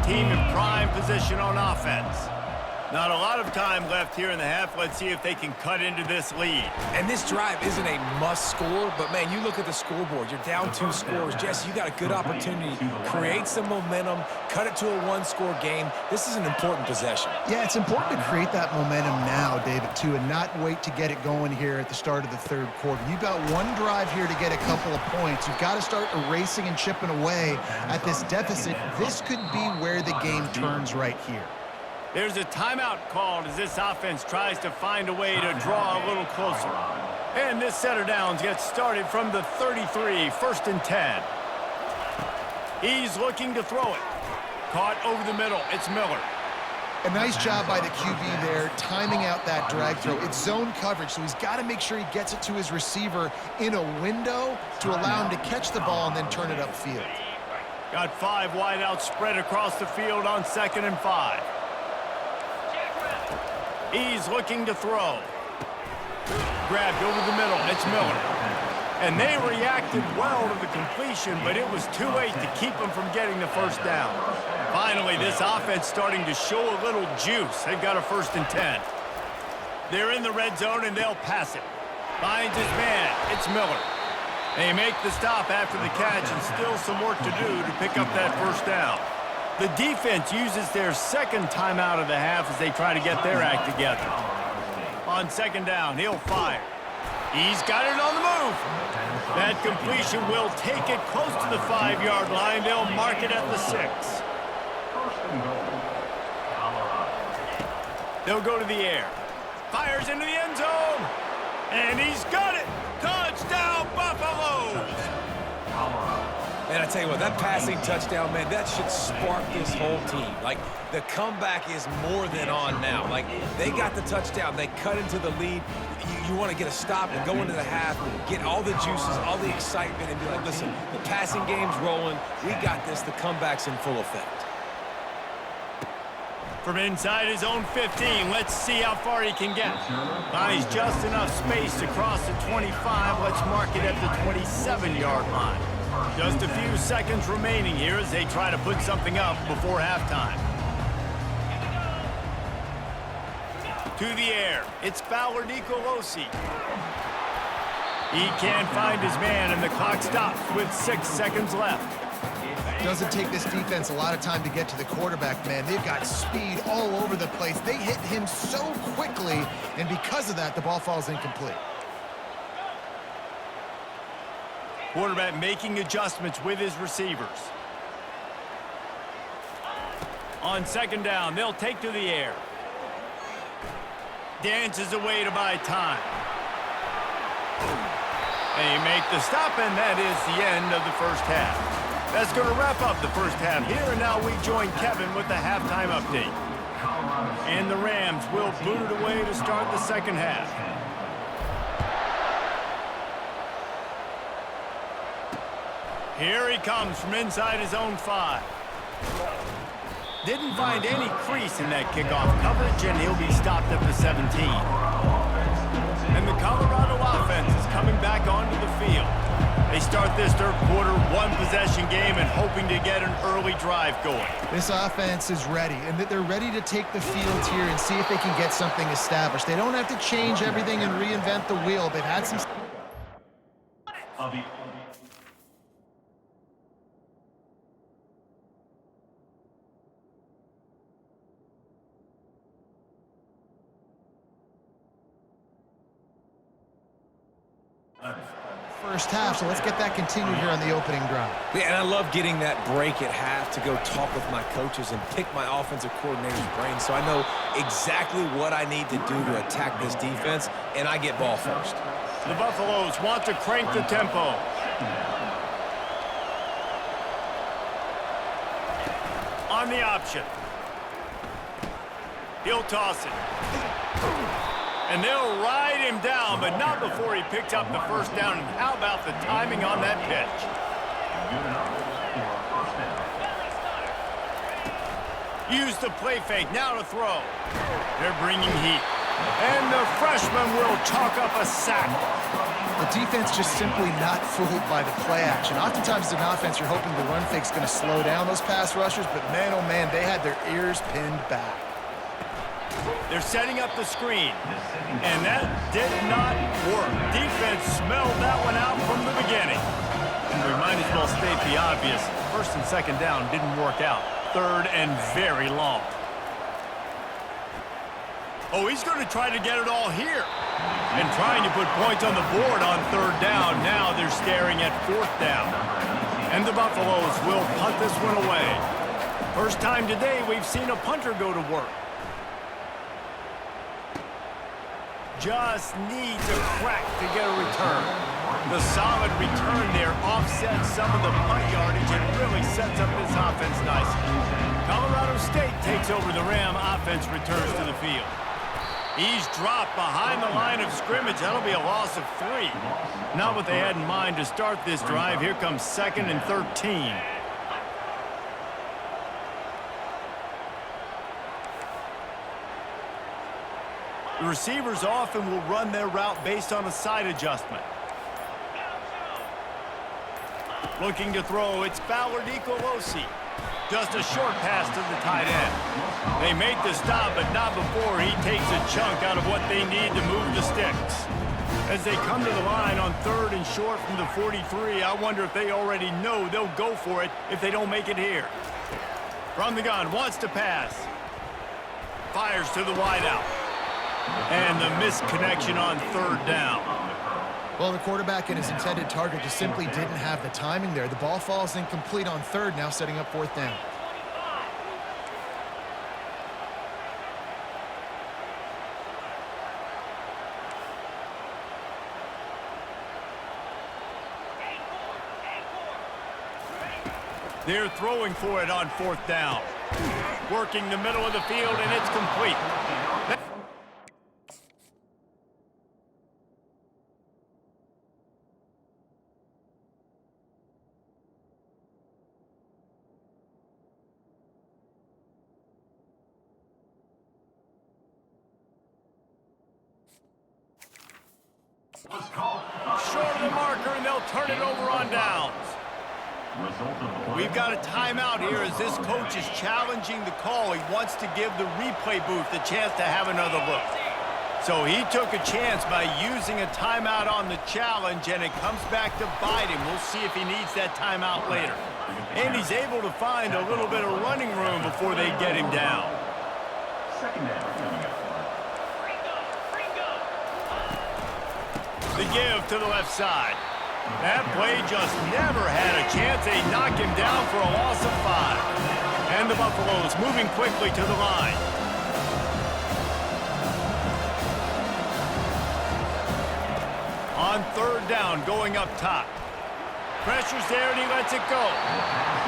team in prime position on offense. Not a lot of time left here in the half. Let's see if they can cut into this lead. And this drive isn't a must score, but, man, you look at the scoreboard. You're down 2 scores. Jesse, you got a good opportunity. Create some momentum. Cut it to a 1-score game. This is an important possession. Yeah, it's important to create that momentum now, David, too, and not wait to get it going here at the start of the third quarter. You've got one drive here to get a couple of points. You've got to start erasing and chipping away at this deficit. This could be where the game turns right here. There's a timeout called as this offense tries to find a way to draw a little closer. And this set of downs gets started from the 33, 1st and 10. He's looking to throw it. Caught over the middle. It's Miller. A nice job by the QB there, timing out that drag throw. It's zone coverage, so he's got to make sure he gets it to his receiver in a window to allow him to catch the ball and then turn it upfield. Got 5 wideouts spread across the field on 2nd and 5. He's looking to throw. Grabbed over the middle. It's Miller. And they reacted well to the completion, but it was too late to keep them from getting the first down. Finally, this offense starting to show a little juice. They've got a 1st and 10. They're in the red zone, and they'll pass it. Finds his man. It's Miller. They make the stop after the catch, and still some work to do to pick up that first down. The defense uses their 2nd timeout of the half as they try to get their act together. On 2nd down, he'll fire. He's got it on the move. That completion will take it close to the 5-yard line. They'll mark it at the 6. They'll go to the air. Fires into the end zone. And he's got it. Touchdown, Buffaloes. Man, I tell you what, that passing touchdown, man, that should spark this whole team. Like, the comeback is more than on now. Like, they got the touchdown. They cut into the lead. You want to get a stop and go into the half, get all the juices, all the excitement, and be like, listen, the passing game's rolling. We got this. The comeback's in full effect. From inside his own 15, let's see how far he can get. Finds just enough space to cross the 25. Let's mark it at the 27-yard line. Just a few seconds remaining here as they try to put something up before halftime. To the air, it's Fowler Nicolosi. He can't find his man, and the clock stops with 6 seconds left. Doesn't take this defense a lot of time to get to the quarterback, man. They've got speed all over the place. They hit him so quickly, and because of that, the ball falls incomplete. Quarterback making adjustments with his receivers. On 2nd down, they'll take to the air. Dances away to buy time. They make the stop, and that is the end of the first half. That's going to wrap up the first half here, and now we join Kevin with the halftime update. And the Rams will boot it away to start the second half. Here he comes from inside his own 5. Didn't find any crease in that kickoff coverage, and he'll be stopped at the 17. And the Colorado offense is coming back onto the field. They start this third quarter one-possession game and hoping to get an early drive going. This offense is ready, and they're ready to take the field here and see if they can get something established. They don't have to change everything and reinvent the wheel. They've had some... first half, so let's get that continued here on the opening drive. Yeah, and I love getting that break at half to go talk with my coaches and pick my offensive coordinator's brain so I know exactly what I need to do to attack this defense, and I get ball first. The Buffaloes want to crank the tempo. On the option. He'll toss it. And they'll ride him down, but not before he picks up the first down. And how about the timing on that pitch? Use the play fake, now to throw. They're bringing heat. And the freshman will chalk up a sack. The defense just simply not fooled by the play action. Oftentimes as an offense, you're hoping the run fake's going to slow down those pass rushers, but man, oh man, they had their ears pinned back. They're setting up the screen, and that did not work. Defense smelled that one out from the beginning. And we might as well state the obvious. First and second down didn't work out. Third and very long. Oh, he's going to try to get it all here. And trying to put points on the board on third down. Now they're staring at fourth down. And the Buffaloes will punt this one away. First time today we've seen a punter go to work. Just needs a crack to get a return. The solid return there offsets some of the punt yardage and really sets up this offense nicely. Colorado State takes over the Ram. Offense returns to the field. He's dropped behind the line of scrimmage. That'll be a loss of 3. Not what they had in mind to start this drive. Here comes 2nd and 13. The receivers often will run their route based on a side adjustment. Looking to throw, it's Fowler Nicolosi. Just a short pass to the tight end. They make the stop, but not before he takes a chunk out of what they need to move the sticks. As they come to the line on 3rd and short from the 43, I wonder if they already know they'll go for it if they don't make it here. From the gun, wants to pass. Fires to the wideout. And the missed connection on 3rd down. Well, the quarterback and his intended target just simply didn't have the timing there. The ball falls incomplete on 3rd, now setting up 4th down. They're throwing for it on 4th down. Working the middle of the field, and it's complete. Short of the marker, and they'll turn it over on downs. We've got a timeout here as this coach is challenging the call. He wants to give the replay booth the chance to have another look. So he took a chance by using a timeout on the challenge, and it comes back to bite him. We'll see if he needs that timeout later. And he's able to find a little bit of running room before they get him down. The give to the left side. That play just never had a chance. They knock him down for a loss of 5. And the Buffaloes moving quickly to the line. On 3rd down, going up top. Pressure's there, and he lets it go.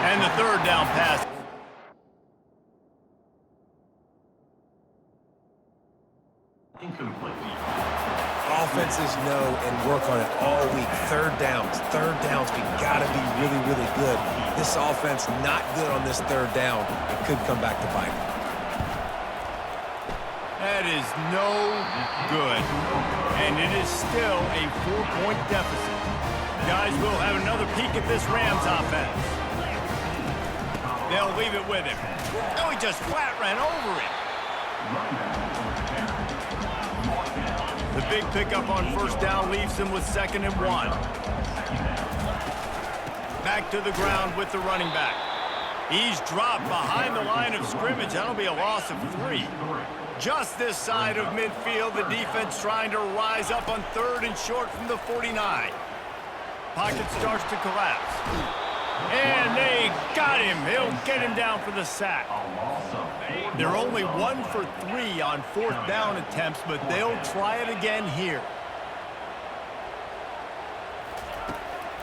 And the 3rd down pass. Incomplete. Offenses know and work on it all week. 3rd downs. 3rd downs, we gotta be really, really good. This offense not good on this 3rd down. It could come back to bite. That is no good. And it is still a 4-point deficit. Guys, we'll have another peek at this Rams offense. They'll leave it with him. Oh, he just flat ran over it. The big pickup on 1st down leaves them with 2nd and 1. Back to the ground with the running back. He's dropped behind the line of scrimmage. That'll be a loss of 3. Just this side of midfield, the defense trying to rise up on 3rd and short from the 49. Pocket starts to collapse. And they got him. He'll get him down for the sack. They're only 1 for 3 on 4th down attempts, but they'll try it again here.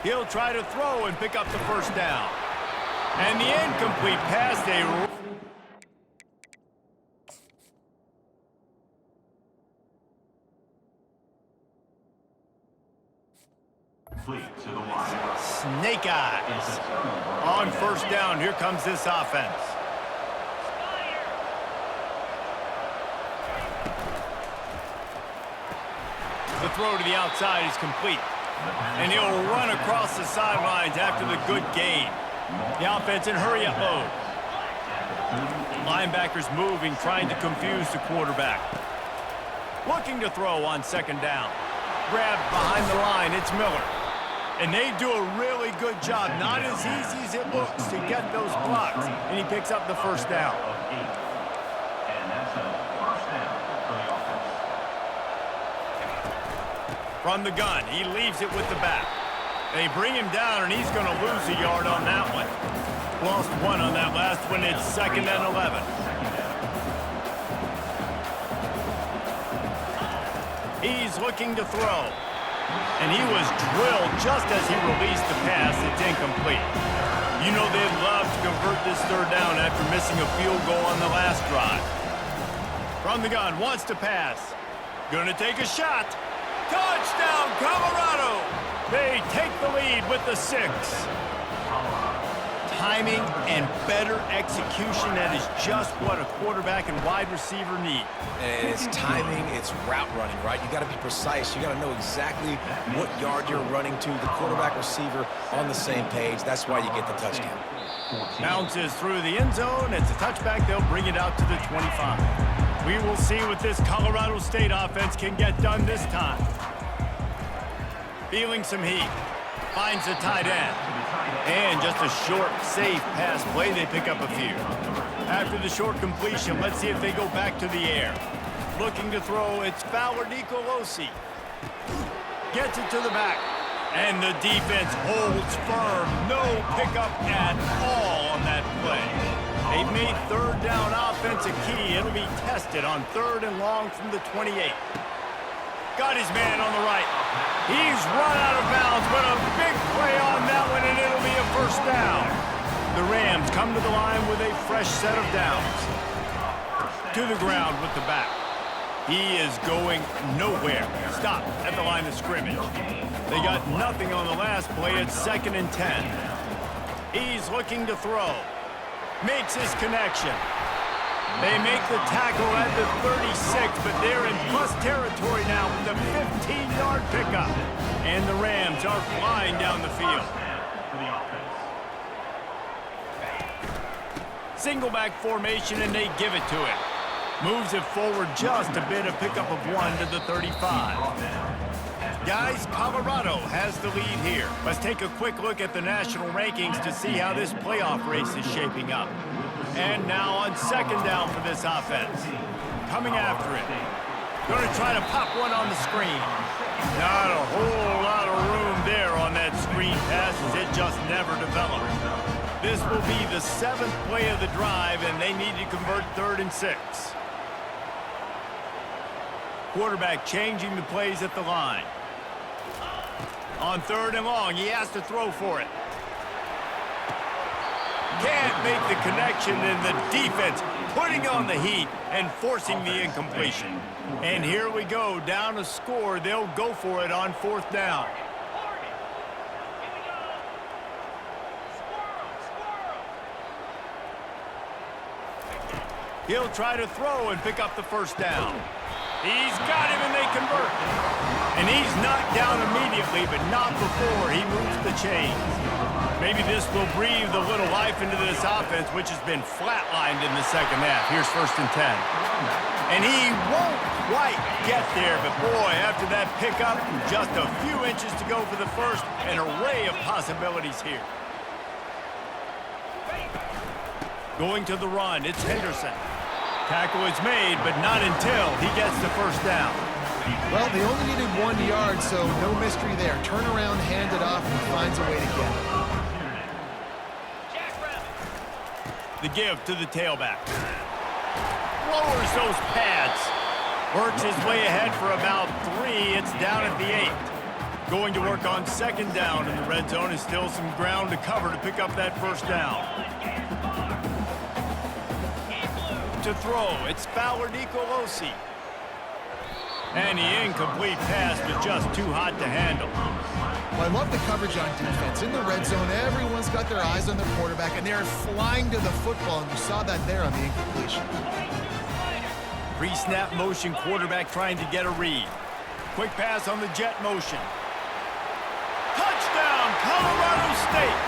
He'll try to throw and pick up the 1st down. And the incomplete pass, they... Snake eyes. On 1st down, here comes this offense. The throw to the outside is complete. And he'll run across the sidelines after the good gain. The offense in hurry-up mode. Linebackers moving, trying to confuse the quarterback. Looking to throw on second down. Grabbed behind the line, it's Miller. And they do a really good job, not as easy as it looks, to get those blocks. And he picks up the first down. From the gun, he leaves it with the back. They bring him down, and he's going to lose a yard on that one. Lost one on that last one. It's 2nd and 11. He's looking to throw. And he was drilled just as he released the pass. It's incomplete. You know they'd love to convert this third down after missing a field goal on the last drive. From the gun, wants to pass. Gonna take a shot. Touchdown, Colorado! They take the lead with the 6. Timing and better execution, that is just what a quarterback and wide receiver need. And it's timing, it's route running, right? You got to be precise. You got to know exactly what yard you're running to. The quarterback receiver on the same page. That's why you get the touchdown. Bounces through the end zone. It's a touchback. They'll bring it out to the 25. We will see what this Colorado State offense can get done this time. Feeling some heat. Finds the tight end. And just a short, safe pass play. They pick up a few. After the short completion, let's see if they go back to the air. Looking to throw, it's Fowler Nicolosi. Gets it to the back. And the defense holds firm. No pickup at all on that play. They've made third down offense a key. It'll be tested on 3rd and long from the 28. Got his man on the right. He's run out of bounds, but a big play on that one, and it'll be a first down. The Rams come to the line with a fresh set of downs. To the ground with the back. He is going nowhere. Stop at the line of scrimmage. They got nothing on the last play. It's 2nd and 10. He's looking to throw. Makes his connection. They make the tackle at the 36, but they're in plus territory now with a 15-yard pickup. And the Rams are flying down the field. Single back formation, and they give it to him. Moves it forward just a bit, a pickup of 1 to the 35. Guys, Colorado has the lead here. Let's take a quick look at the national rankings to see how this playoff race is shaping up. And now on second down for this offense. Coming after it. Going to try to pop one on the screen. Not a whole lot of room there on that screen pass as it just never developed. This will be the 7th play of the drive, and they need to convert 3rd and 6. Quarterback changing the plays at the line. On 3rd and long, he has to throw for it. Can't make the connection, and the defense putting on the heat and forcing the incompletion. And here we go, down a score. They'll go for it on 4th down. He'll try to throw and pick up the first down. He's got him, and they convert. And he's knocked down immediately, but not before he moves the chains. Maybe this will breathe a little life into this offense, which has been flatlined in the second half. Here's 1st and 10. And he won't quite get there, but boy, after that pickup, just a few inches to go for the first, an array of possibilities here. Going to the run, it's Henderson. Tackle is made, but not until he gets the first down. Well, they only needed 1 yard, so no mystery there. Turn around, hand it off, and finds a way to get it. The give to the tailback. Lowers those pads. Works his way ahead for about 3. It's down at the 8. Going to work on second down in the red zone. Is still some ground to cover to pick up that first down. To throw, it's Fowler Nicolosi. And the incomplete pass was just too hot to handle. Well, I love the coverage on defense. In the red zone, everyone's got their eyes on their quarterback, and they're flying to the football, and you saw that there on the incompletion. Pre-snap motion, quarterback trying to get a read. Quick pass on the jet motion. Touchdown, Colorado State.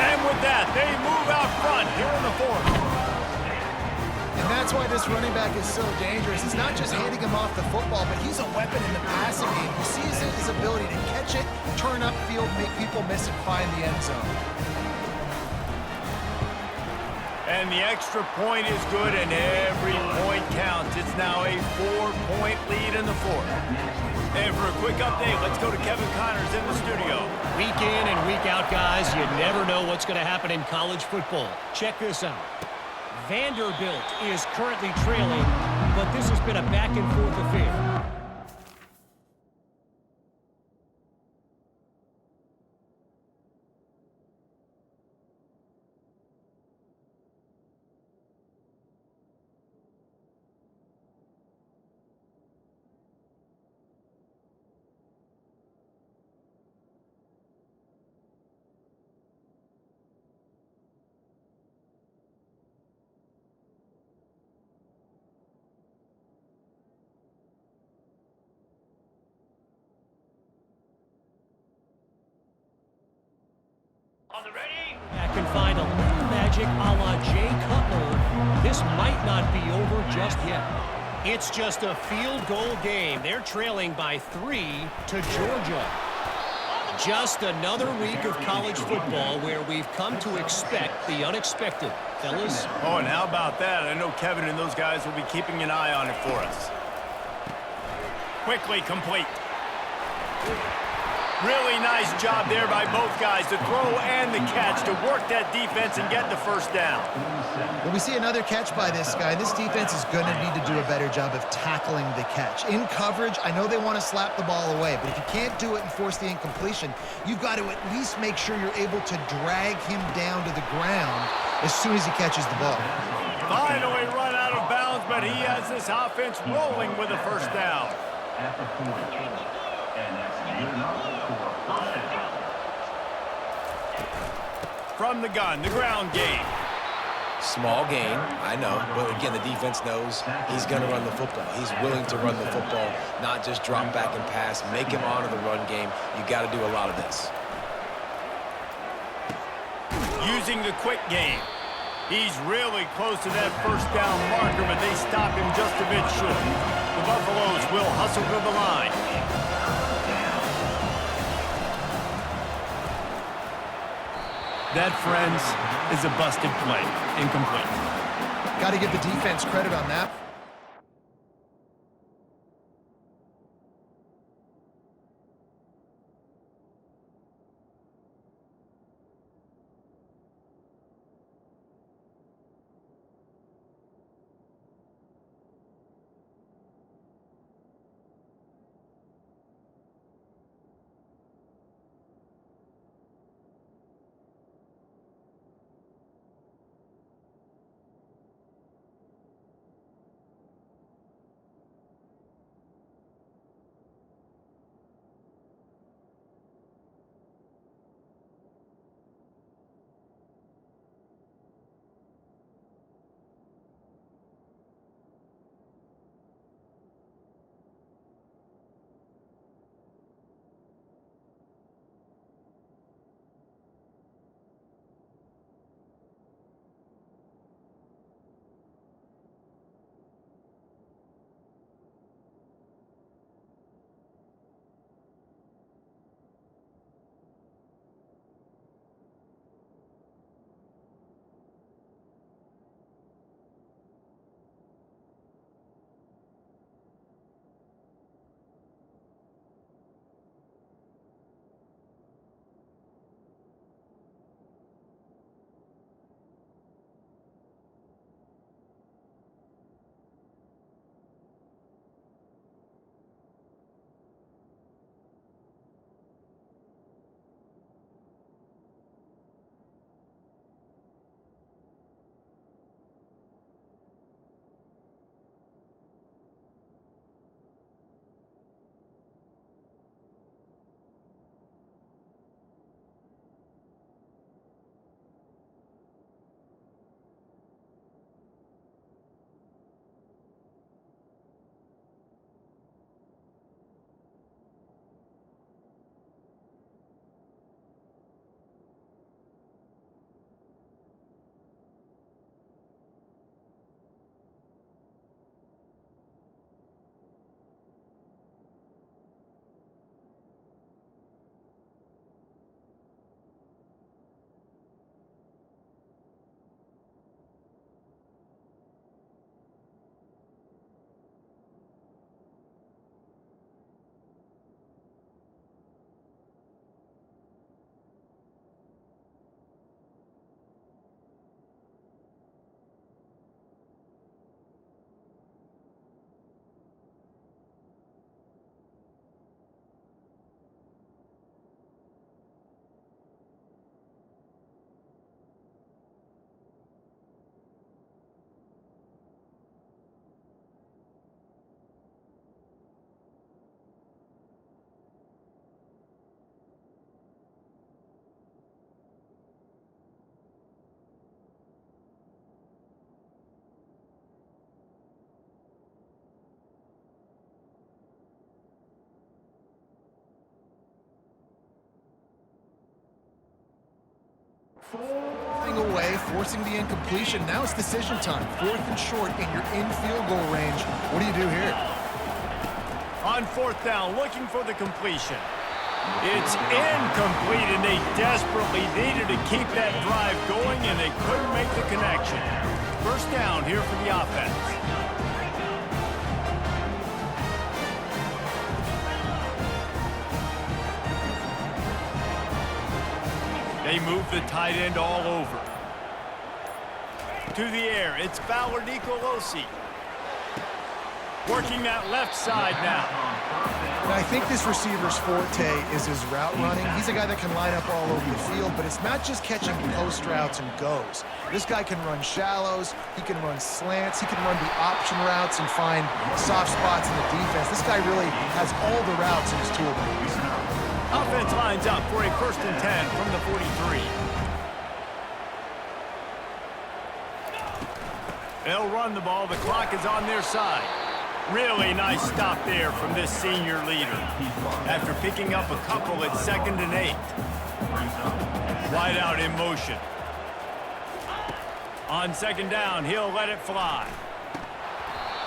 And with that, they move out front here in the fourth. And that's why this running back is so dangerous. It's not just handing him off the football, but he's a weapon in the passing game. You see his ability to catch it, turn upfield, make people miss and find the end zone. And the extra point is good, and every point counts. It's now a 4-point lead in the fourth. And for a quick update, let's go to Kevin Connors in the studio. Week in and week out, guys, you never know what's going to happen in college football. Check this out. Vanderbilt is currently trailing, but this has been a back-and-forth affair. Back and find a little magic a la Jay Cutler. This might not be over just yet. It's just a field goal game. They're trailing by 3 to Georgia. Just another week of college football where we've come to expect the unexpected. Fellas? Oh, and how about that? I know Kevin and those guys will be keeping an eye on it for us. Quickly complete. Really nice job there by both guys, the throw and the catch, to work that defense and get the first down. Well, we see another catch by this guy. This defense is going to need to do a better job of tackling the catch. In coverage, I know they want to slap the ball away, but if you can't do it and force the incompletion, you've got to at least make sure you're able to drag him down to the ground as soon as he catches the ball. Finally run out of bounds, but he has this offense rolling with a first down. From the gun, the ground game. Small game, I know, but again, the defense knows he's going to run the football. He's willing to run the football, not just drop back and pass, make him honor the run game. You got to do a lot of this. Using the quick game. He's really close to that first down marker, but they stop him just a bit short. The Buffaloes will hustle to the line. That, friends, is a busted play. Incomplete. Got to give the defense credit on that. Away, forcing the incompletion. Now it's decision time. 4th and short, and you're in field goal range. What do you do here? On 4th down, looking for the completion. It's incomplete, and they desperately needed to keep that drive going, and they couldn't make the connection. 1st down here for the offense. They move the tight end all over. To the air, it's Fowler Nicolosi. Working that left side now. Now, I think this receiver's forte is his route running. He's a guy that can line up all over the field, but it's not just catching post routes and goes. This guy can run shallows, he can run slants, he can run the option routes and find soft spots in the defense. This guy really has all the routes in his toolbox. Offense lines up for a 1st and 10 from the 43. They'll run the ball. The clock is on their side. Really nice stop there from this senior leader. After picking up a couple at 2nd and 8. Wide out in motion. On 2nd down, he'll let it fly.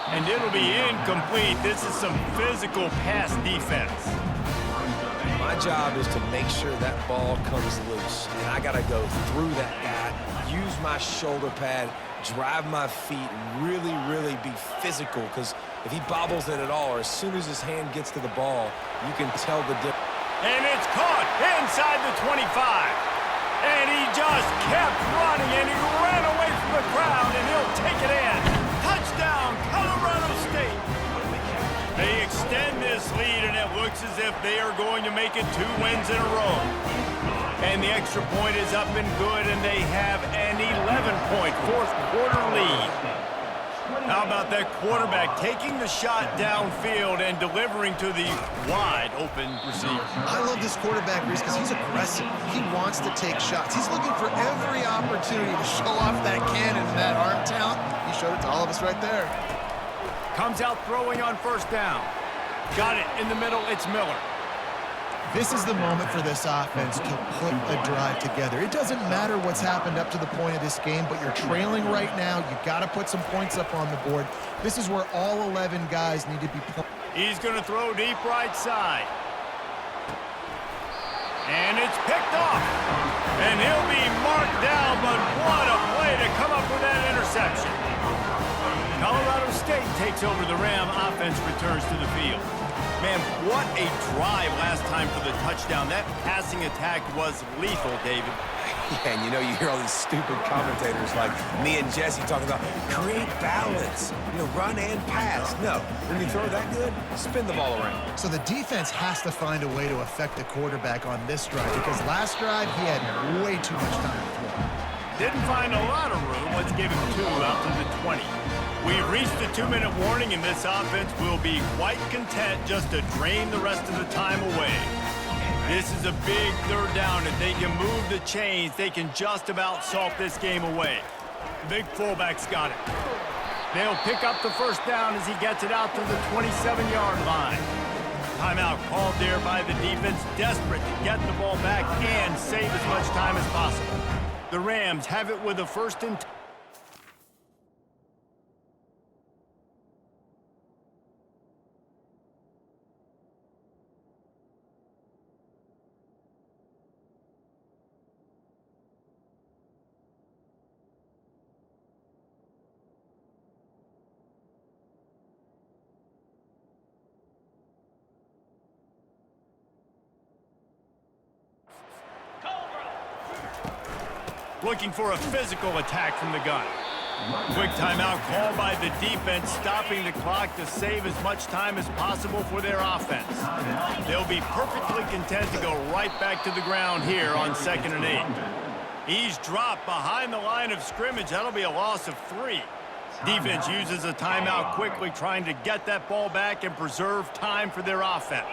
And it'll be incomplete. This is some physical pass defense. My job is to make sure that ball comes loose, and I got to go through that guy, use my shoulder pad, drive my feet, really be physical, because if he bobbles it at all, or as soon as his hand gets to the ball, you can tell the difference. And it's caught inside the 25. And he just kept running, and he ran away from the crowd, and he'll take it in. Touchdown, Colorado State. They extend this lead, and it looks as if they are going to make it 2 wins in a row. And the extra point is up and good, and they have an 11-point 4th quarter lead. How about that quarterback taking the shot downfield and delivering to the wide-open receiver? I love this quarterback, Reese, because he's aggressive. He wants to take shots. He's looking for every opportunity to show off that cannon and that arm talent. He showed it to all of us right there. Comes out throwing on 1st down. Got it in the middle. It's Miller. This is the moment for this offense to put a drive together. It doesn't matter what's happened up to the point of this game, but you're trailing right now. You've got to put some points up on the board. This is where all 11 guys need to be playing. He's going to throw deep right side. And it's picked off. And he'll be marked down, but what a play to come up with that interception. Colorado State takes over the Ram. Offense returns to the field. Man, what a drive last time for the touchdown. That passing attack was lethal, David. Yeah, and you know, you hear all these stupid commentators like me and Jesse talking about create balance, run and pass. No, when you throw that good, spin the ball around. So the defense has to find a way to affect the quarterback on this drive, because last drive he had way too much time to throw. Didn't find a lot of room. Let's give him 2 out to the 20. We've reached the 2-minute warning, and this offense will be quite content just to drain the rest of the time away. This is a big 3rd down. If they can move the chains, they can just about salt this game away. The big fullback's got it. They'll pick up the 1st down as he gets it out to the 27-yard line. Timeout called there by the defense, desperate to get the ball back and save as much time as possible. The Rams have it with a 1st and 10. Looking for a physical attack from the gun. Quick timeout called by the defense, stopping the clock to save as much time as possible for their offense. They'll be perfectly content to go right back to the ground here on 2nd and 8. He's dropped behind the line of scrimmage. That'll be a loss of 3. Defense uses a timeout quickly, trying to get that ball back and preserve time for their offense.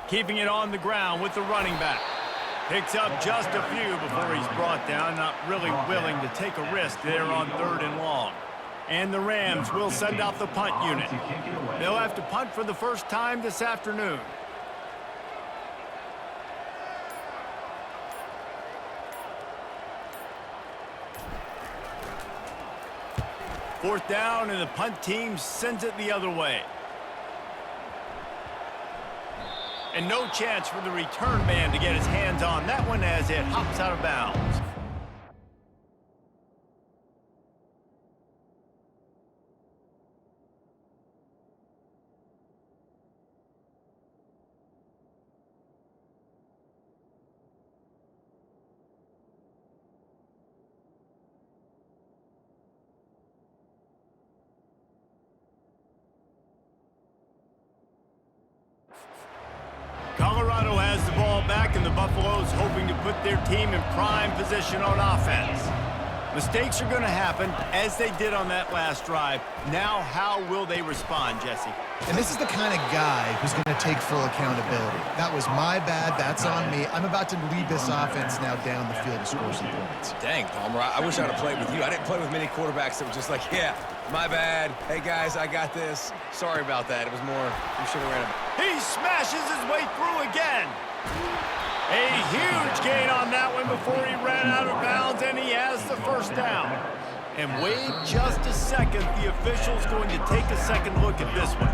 Keeping it on the ground with the running back. Picks up just a few before he's brought down. Not really willing to take a risk there on 3rd and long. And the Rams will send out the punt unit. They'll have to punt for the first time this afternoon. Fourth down, and the punt team sends it the other way. And no chance for the return man to get his hands on that one as it hops out of bounds. Colorado has the ball back, and the Buffaloes hoping to put their team in prime position on offense. Mistakes are going to happen, as they did on that last drive. Now, how will they respond, Jesse? And this is the kind of guy who's going to take full accountability. That was my bad. That's on me. I'm about to lead this offense now down the field to score some points. Dang, Palmer, I wish I'd have played with you. I didn't play with many quarterbacks that were just like, yeah, my bad. Hey, guys, I got this. Sorry about that. It was more, you should have ran it. He smashes his way through again. A huge gain on that one before he ran out of bounds, and he has the first down. And wait just a second. The official's going to take a second look at this one.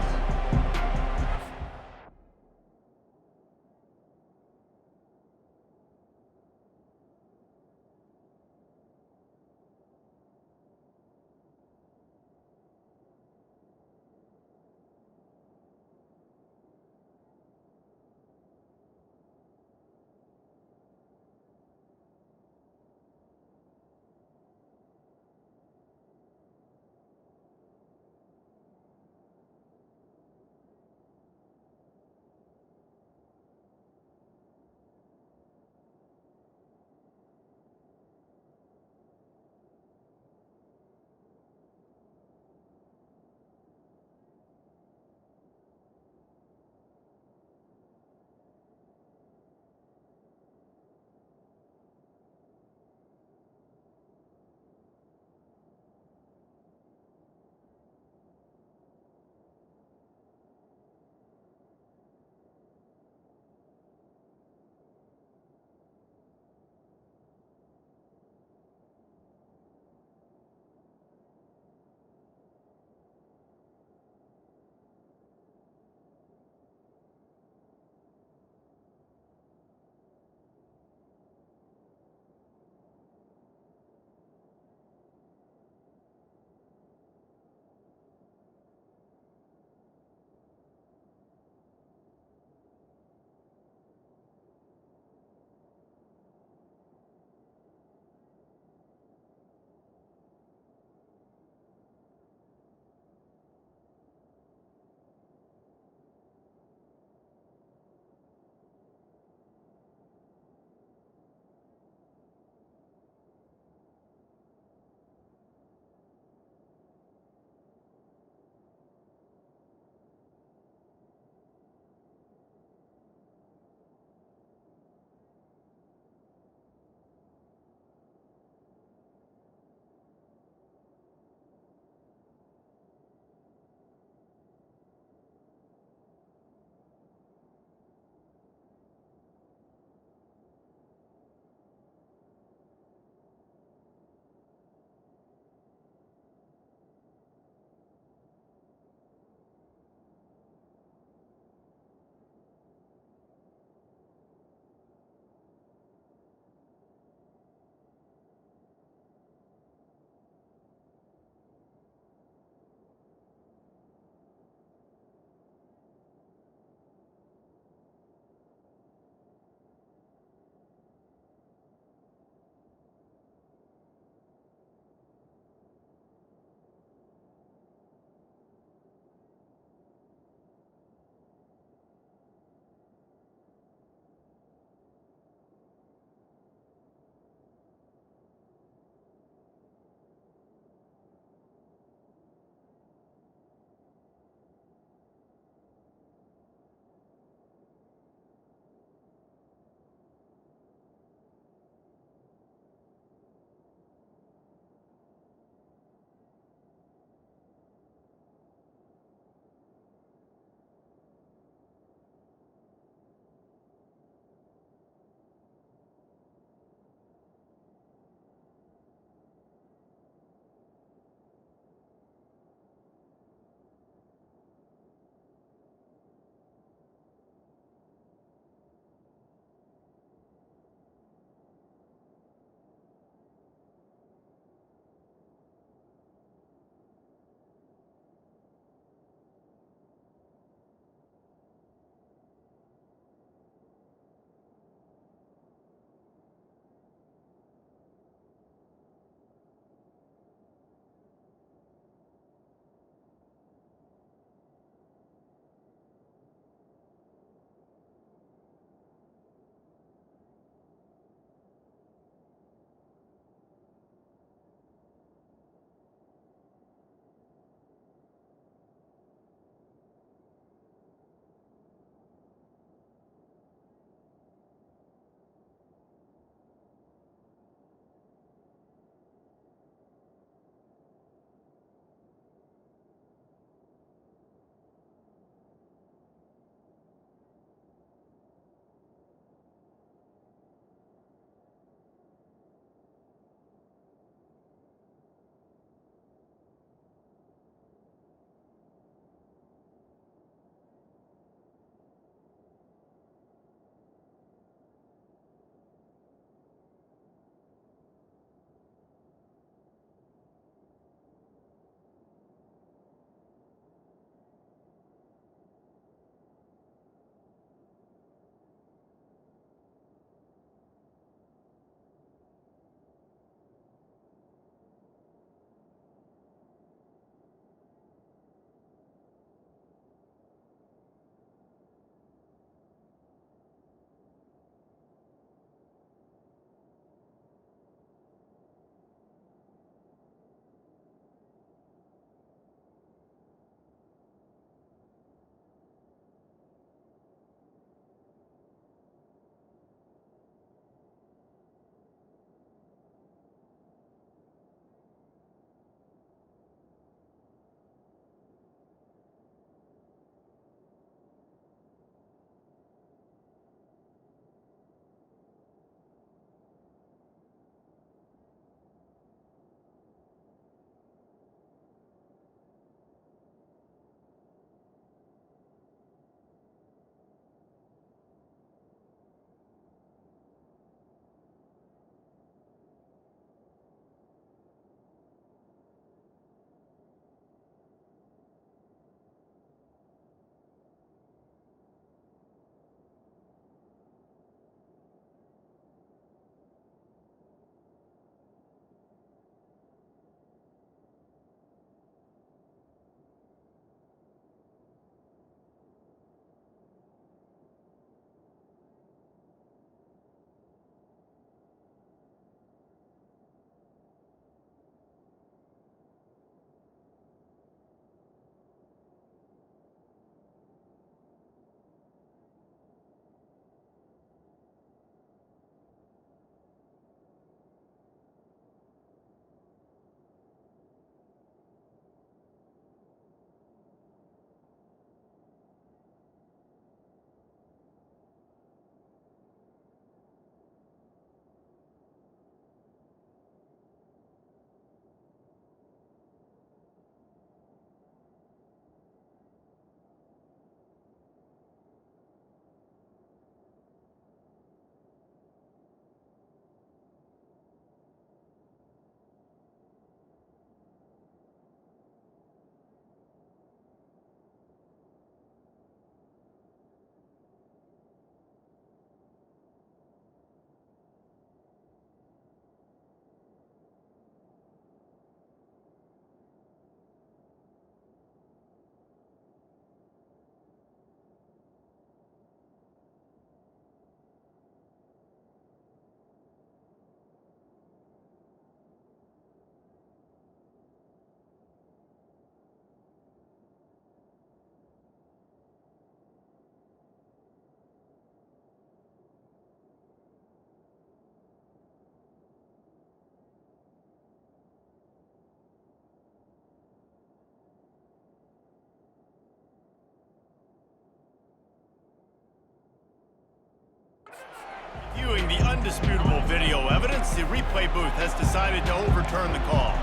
Indisputable video evidence. The replay booth has decided to overturn the call.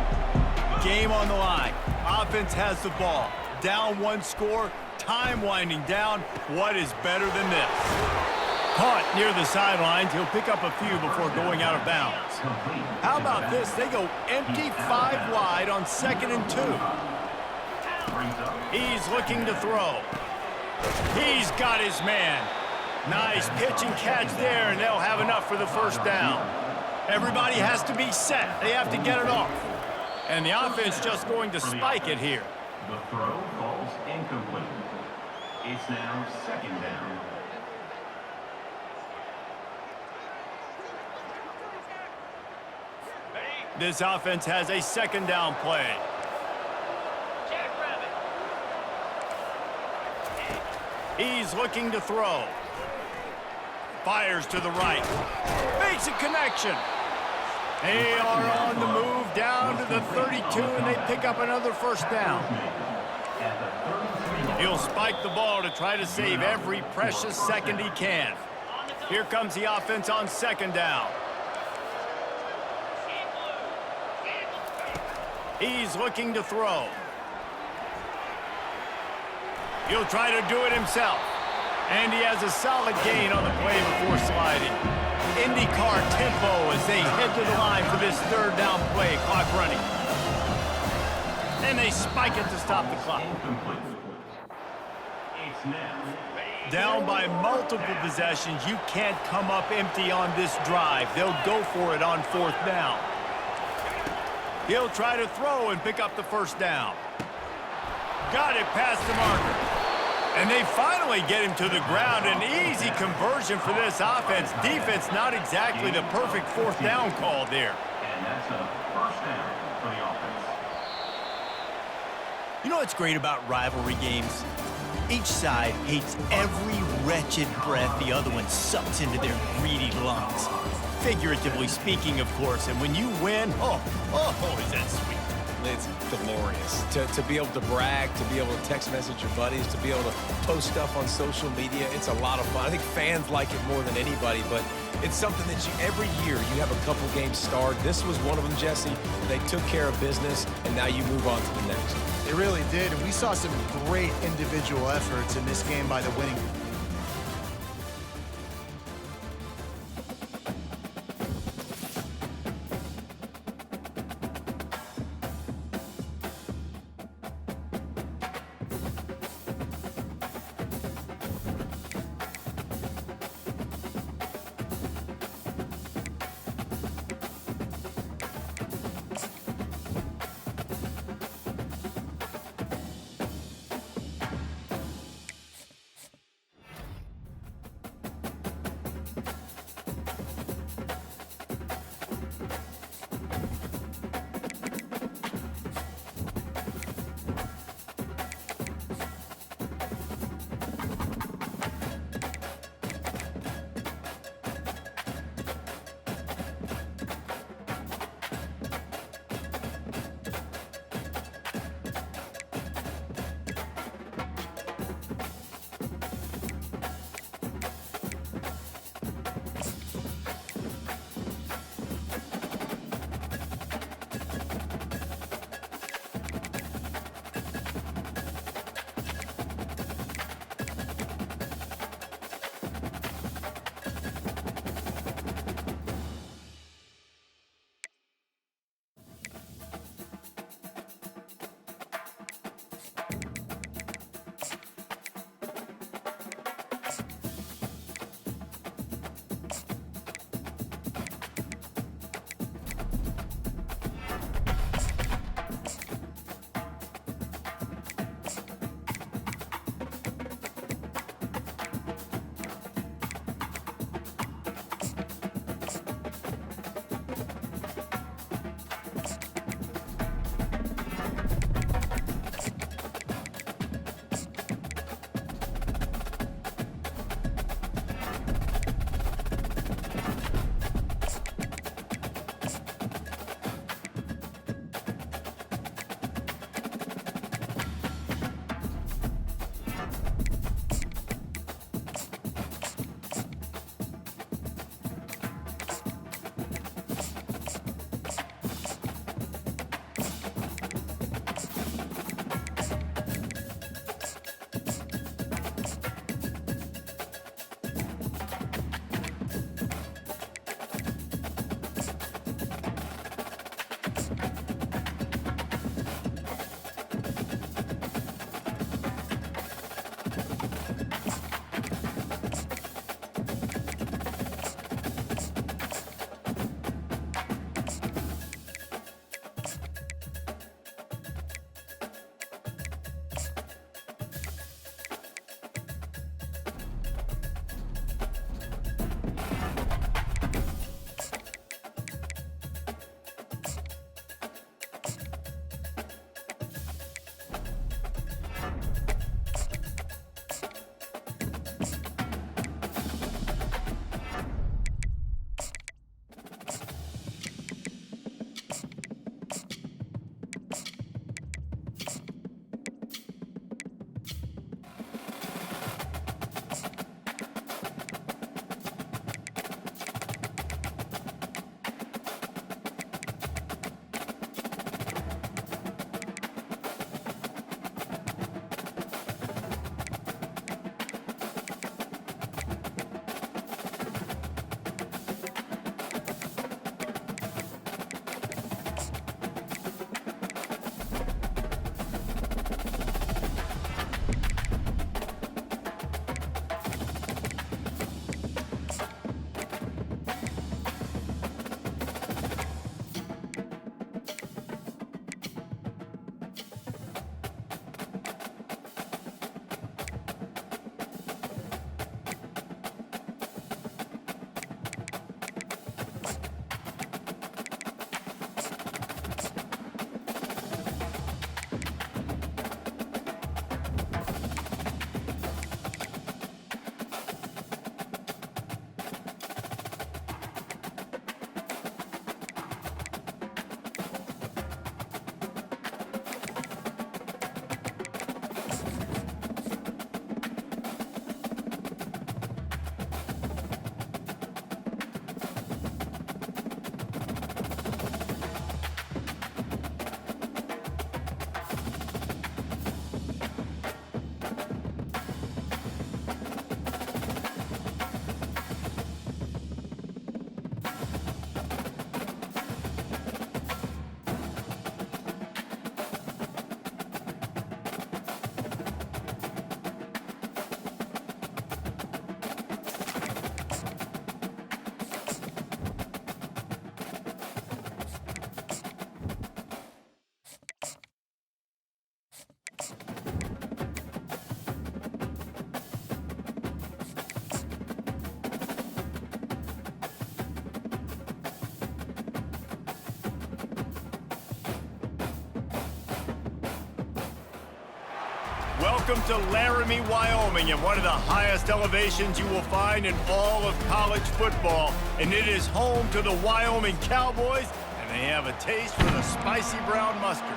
Game on the line. Offense has the ball. Down one score. Time winding down. What is better than this? Caught near the sidelines. He'll pick up a few before going out of bounds. How about this? They go empty 5 wide on 2nd and 2. He's looking to throw. He's got his man. Nice pitch and catch there, and they'll have enough for the first down. Everybody has to be set. They have to get it off. And the offense just going to spike it here. The throw falls incomplete. It's now 2nd down. This offense has a 2nd down play. He's looking to throw. Fires to the right. Makes a connection. They are on the move down to the 32, and they pick up another first down. He'll spike the ball to try to save every precious second he can. Here comes the offense on 2nd down. He's looking to throw. He'll try to do it himself. And he has a solid gain on the play before sliding. IndyCar tempo as they head to the line for this 3rd down play. Clock running. And they spike it to stop the clock. Down by multiple possessions, you can't come up empty on this drive. They'll go for it on 4th down. He'll try to throw and pick up the first down. Got it past the marker. And they finally get him to the ground. An easy conversion for this offense. Defense not exactly the perfect 4th down call there. And that's a first down for the offense. You know what's great about rivalry games? Each side hates every wretched breath the other one sucks into their greedy lungs. Figuratively speaking, of course. And when you win, oh, is that sweet. It's glorious to be able to brag, to be able to text message your buddies, to be able to post stuff on social media. It's a lot of fun. I think fans like it more than anybody, but it's something that every year you have a couple games starred. This was one of them, Jesse. They took care of business, and now you move on to the next. They really did, and we saw some great individual efforts in this game by the winning Welcome to Laramie, Wyoming, and one of the highest elevations you will find in all of college football. And it is home to the Wyoming Cowboys, and they have a taste for the spicy brown mustard.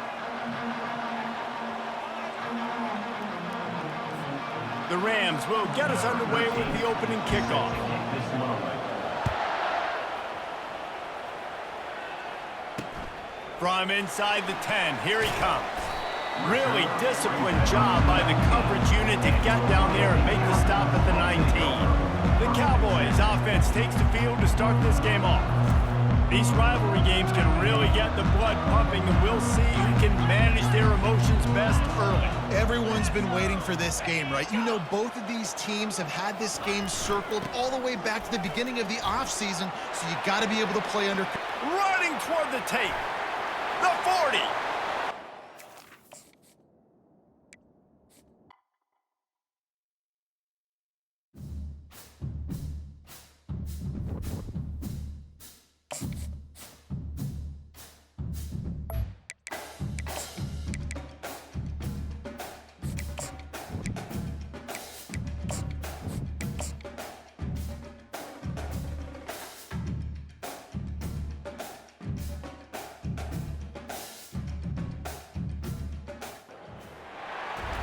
The Rams will get us underway with the opening kickoff. From inside the 10, here he comes. Really disciplined job by the coverage unit to get down there and make the stop at the 19. The Cowboys offense takes the field to start this game off. These rivalry games can really get the blood pumping, and we'll see who can manage their emotions best early. Everyone's been waiting for this game, right? You know, both of these teams have had this game circled all the way back to the beginning of the offseason, so you got to be able to play under... Running toward the tape. The 40.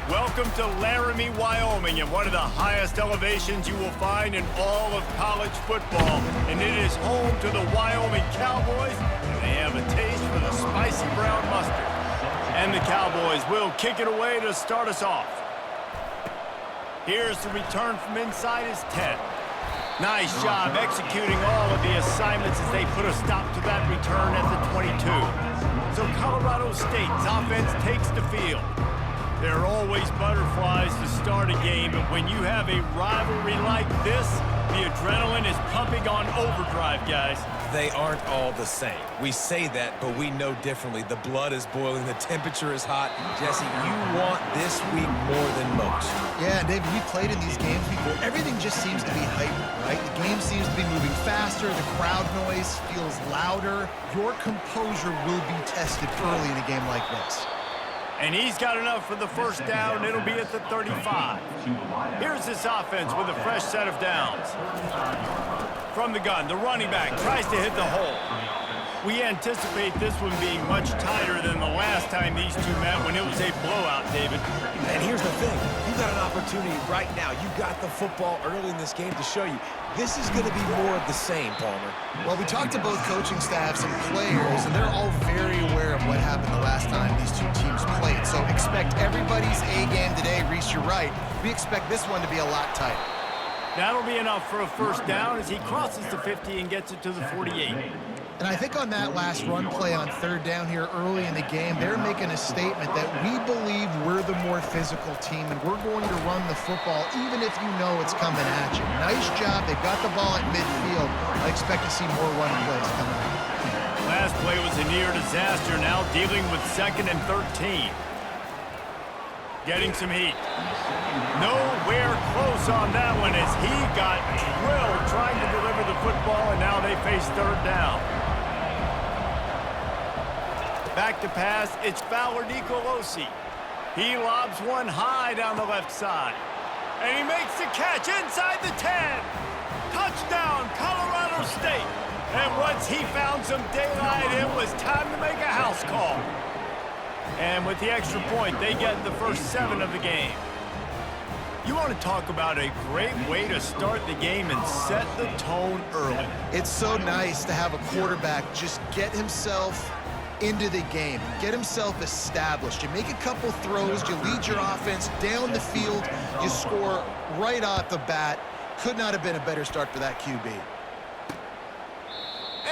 Welcome to Laramie, Wyoming, and one of the highest elevations you will find in all of college football. And it is home to the Wyoming Cowboys, and they have a taste for the spicy brown mustard. And the Cowboys will kick it away to start us off. Here's the return from inside his 10. Nice job executing all of the assignments as they put a stop to that return at the 22. So Colorado State's offense takes the field. There are always butterflies to start a game, but when you have a rivalry like this, the adrenaline is pumping on overdrive, guys. They aren't all the same. We say that, but we know differently. The blood is boiling. The temperature is hot. Jesse, you want this week more than most. Yeah, David, we played in these games before. Everything just seems to be hyper, right? The game seems to be moving faster. The crowd noise feels louder. Your composure will be tested early in a game like this. And he's got enough for the first down. It'll be at the 35. Here's this offense with a fresh set of downs. From the gun, the running back tries to hit the hole. We anticipate this one being much tighter than the last time these two met when it was a blowout, David. And here's the thing. You got an opportunity right now. You got the football early in this game to show you. This is going to be more of the same, Palmer. Well, we talked to both coaching staffs and players, and they're all very aware of what happened the last time these two teams played. So expect everybody's A game today. Reese, you're right. We expect this one to be a lot tighter. That'll be enough for a first down as he crosses the 50 and gets it to the 48. And I think on that last run play on third down here early in the game, they're making a statement that we believe we're the more physical team and we're going to run the football even if you know it's coming at you. Nice job. They've got the ball at midfield. I expect to see more run plays coming up. Last play was a near disaster, now dealing with 2nd and 13. Getting some heat. Nowhere close on that one as he got drilled trying to deliver the football, and now they face third down. Back to pass, it's Fowler Nicolosi. He lobs one high down the left side. And he makes the catch inside the 10. Touchdown, Colorado State. And once he found some daylight, it was time to make a house call. And with the extra point, they get the first 7 of the game. You want to talk about a great way to start the game and set the tone early. It's so nice to have a quarterback just get himself into the game, get himself established. You make a couple throws, you lead your offense down the field, you score right off the bat. Could not have been a better start for that QB.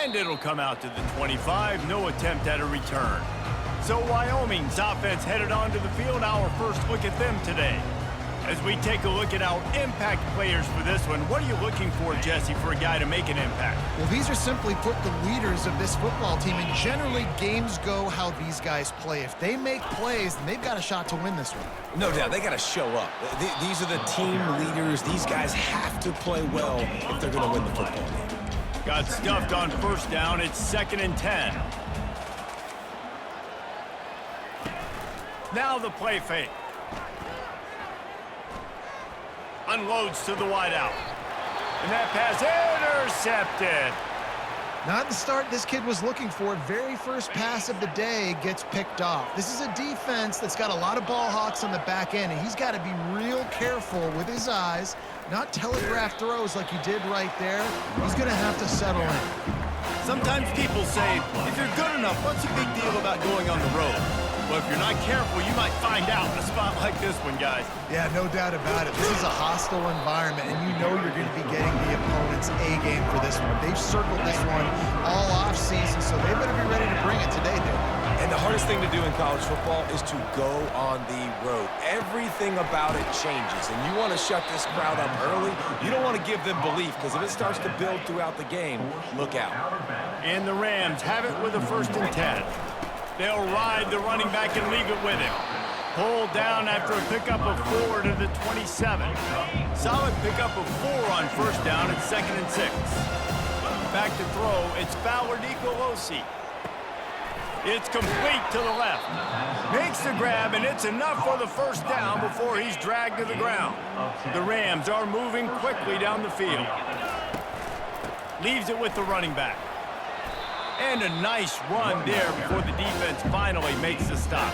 And it'll come out to the 25, no attempt at a return. So Wyoming's offense headed onto the field. Our first look at them today. As we take a look at our impact players for this one, what are you looking for, Jesse, for a guy to make an impact? Well, these are simply put the leaders of this football team, and generally games go how these guys play. If they make plays, then they've got a shot to win this one. No doubt, they got to show up. These are the team leaders. These guys have to play well if they're going to win the football game. Got stuffed on first down. It's 2nd and 10. Now the play fake. unloads to the wideout. And that pass intercepted. Not the start this kid was looking for. Very first pass of the day gets picked off. This is a defense that's got a lot of ball hawks on the back end, and he's got to be real careful with his eyes, not telegraph throws like he did right there. He's going to have to settle in. Sometimes people say, if you're good enough, what's the big deal about going on the road? Well, if you're not careful, you might find out in a spot like this one, guys. Yeah, no doubt about it. This is a hostile environment, and you know you're going to be getting the opponent's A game for this one. They've circled this one all off season, so they better be ready to bring it today, dude. And the hardest thing to do in college football is to go on the road. Everything about it changes, and you want to shut this crowd up early. You don't want to give them belief, because if it starts to build throughout the game, look out. And the Rams have it with a 1st and 10. They'll ride the running back and leave it with him. Pulled down after a pickup of 4 to the 27. Solid pickup of 4 on 1st down at 2nd and 6. Back to throw, it's Fowler Nicolosi. It's complete to the left. Makes the grab, and it's enough for the 1st down before he's dragged to the ground. The Rams are moving quickly down the field. Leaves it with the running back. And a nice run there before the defense finally makes the stop.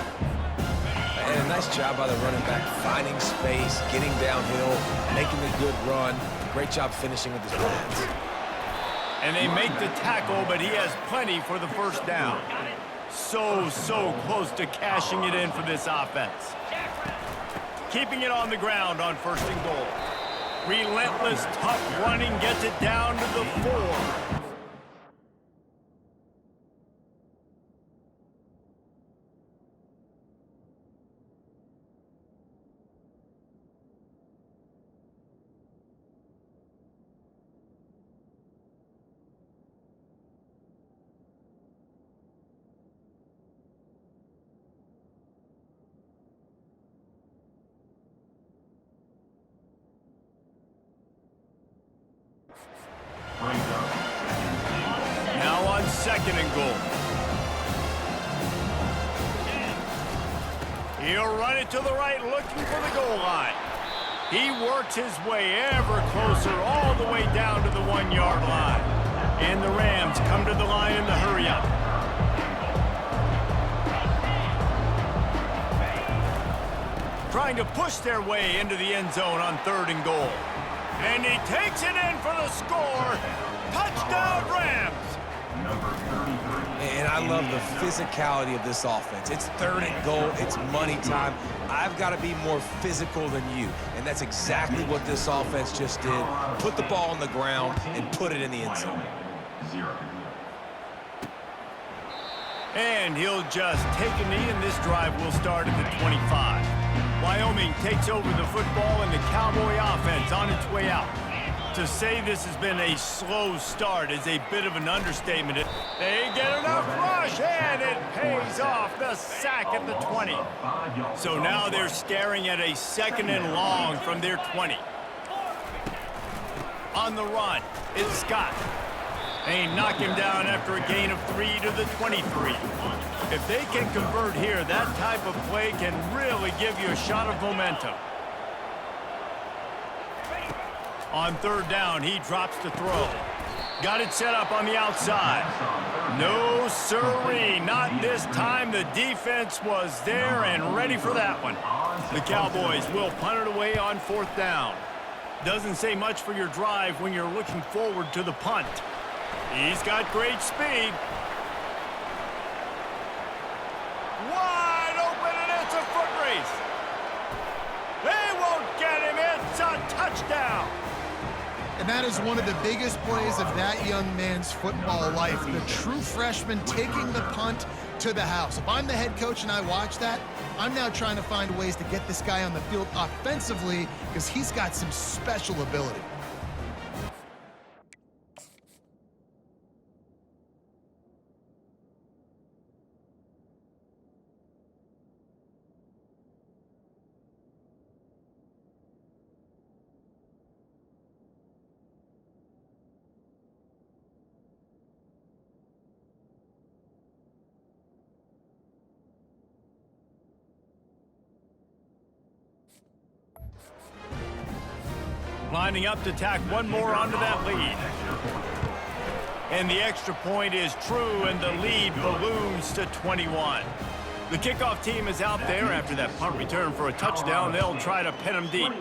And a nice job by the running back, finding space, getting downhill, making a good run. Great job finishing with his pads. And they make the tackle, but he has plenty for the 1st down. So close to cashing it in for this offense. Keeping it on the ground on 1st and goal. Relentless, tough running gets it down to the 4. Now on 2nd and goal. He'll run it to the right, looking for the goal line. He works his way ever closer, all the way down to the 1-yard line. And the Rams come to the line in the hurry-up. Trying to push their way into the end zone on 3rd and goal. And he takes it in for the score. Touchdown, Rams! And I love the physicality of this offense. It's 3rd and goal. It's money time. I've got to be more physical than you. And that's exactly what this offense just did. Put the ball on the ground and put it in the end zone. And he'll just take a knee, and this drive will start at the 25. Wyoming takes over the football, and the Cowboy offense on its way out. To say this has been a slow start is a bit of an understatement. They get enough rush, and it pays off. The sack at the 20. So now they're staring at a 2nd and long from their 20. On the run, it's Scott. They knock him down after a gain of 3 to the 23. If they can convert here, that type of play can really give you a shot of momentum. On 3rd down, he drops the throw. Got it set up on the outside. No sirree, not this time. The defense was there and ready for that one. The Cowboys will punt it away on 4th down. Doesn't say much for your drive when you're looking forward to the punt. He's got great speed. Wide open, and it's a foot race. They won't get him. It's a touchdown. And that is one of the biggest plays of that young man's football life. The true freshman taking the punt to the house. If I'm the head coach and I watch that, I'm now trying to find ways to get this guy on the field offensively because he's got some special ability. Lining up to tack one more onto that lead. And the extra point is true, and the lead balloons to 21. The kickoff team is out there after that punt return for a touchdown. They'll try to pin them deep.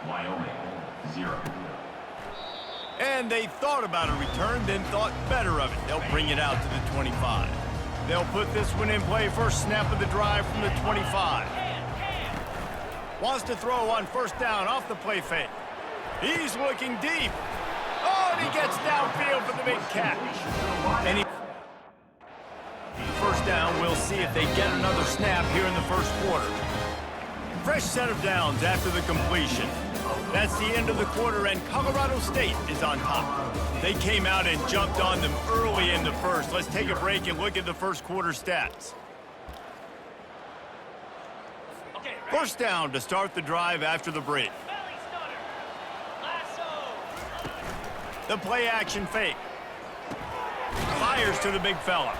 Wyoming, 0. And they thought about a return, then thought better of it. They'll bring it out to the 25. They'll put this one in play. First snap of the drive from the 25. Wants to throw on first down off the play fake. He's looking deep. Oh, and he gets downfield for the big catch. And first down, we'll see if they get another snap here in the first quarter. Fresh set of downs after the completion. That's the end of the quarter, and Colorado State is on top. They came out and jumped on them early in the first. Let's take a break and look at the first quarter stats. First down to start the drive after the break. The play action fake. Fires to the big fella.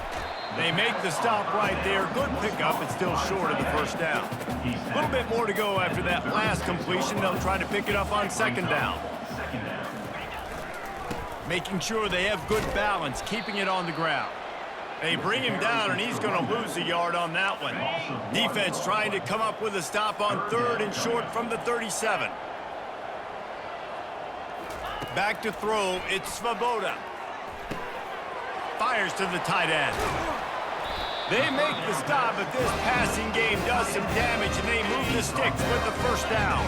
They make the stop right there. Good pickup. It's still short of the first down. A little bit more to go after that last completion. They'll try to pick it up on second down. Making sure they have good balance, keeping it on the ground. They bring him down, and he's going to lose a yard on that one. Defense trying to come up with a stop on third and short from the 37. Back to throw, it's Svoboda. Fires to the tight end. They make the stop, but this passing game does some damage, and they move the sticks with the first down.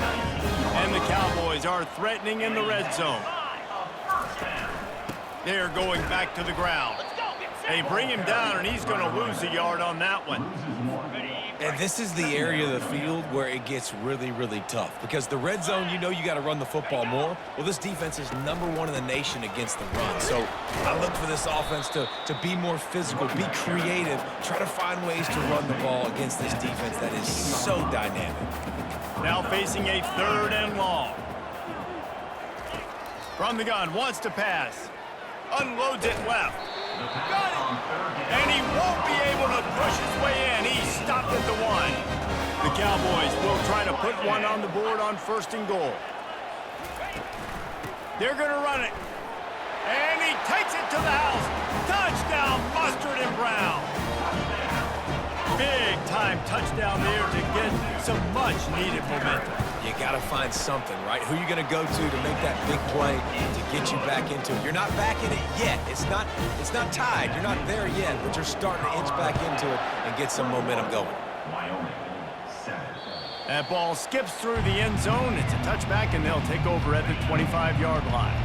And the Cowboys are threatening in the red zone. They're going back to the ground. They bring him down, and he's going to lose a yard on that one. And this is the area of the field where it gets really, really tough. Because the red zone, you know you got to run the football more. Well, this defense is #1 in the nation against the run. So I look for this offense to be more physical, be creative, try to find ways to run the ball against this defense that is so dynamic. Now facing a third and long. From the gun, wants to pass. Unloads it left. Got it! And he won't be able to push his way in. He's stopped at the 1. The Cowboys will try to put one on the board on first and goal. They're going to run it. And he takes it to the house. Touchdown, Mustard and Brown. Big-time touchdown there to get some much-needed momentum. You got to find something, right? Who are you going to go to make that big play to get you back into it? You're not back in it yet. It's not tied. You're not there yet, but you're starting to inch back into it and get some momentum going. Wyoming, 7. That ball skips through the end zone. It's a touchback, and they'll take over at the 25-yard line.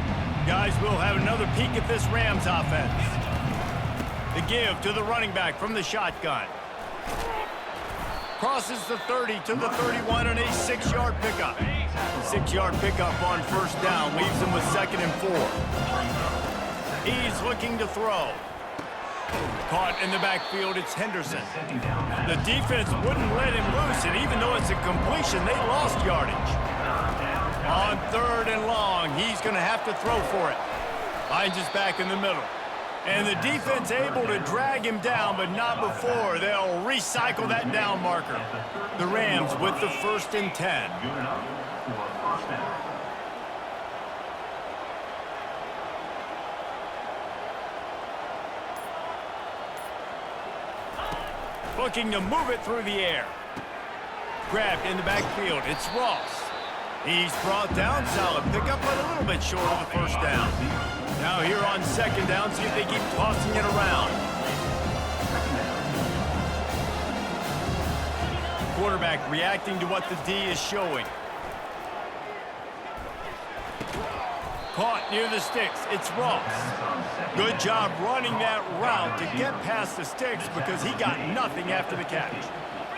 Guys, we'll have another peek at this Rams offense. The give to the running back from the shotgun. Crosses the 30 to the 31 and a 6-yard pickup. 6-yard pickup on first down leaves him with 2nd and 4. He's looking to throw. Caught in the backfield, it's Henderson. The defense wouldn't let him loose, and even though it's a completion, they lost yardage. On third and long, he's going to have to throw for it. Finds us back in the middle. And the defense able to drag him down, but not before. They'll recycle that down marker. The Rams with the 1st and 10. Good enough for first down. Looking to move it through the air. Grabbed in the backfield. It's Ross. He's brought down. Solid pickup, but a little bit short of the first down. Now here on second down, see if they keep tossing it around. Quarterback reacting to what the D is showing. Caught near the sticks. It's Ross. Good job running that route to get past the sticks because he got nothing after the catch.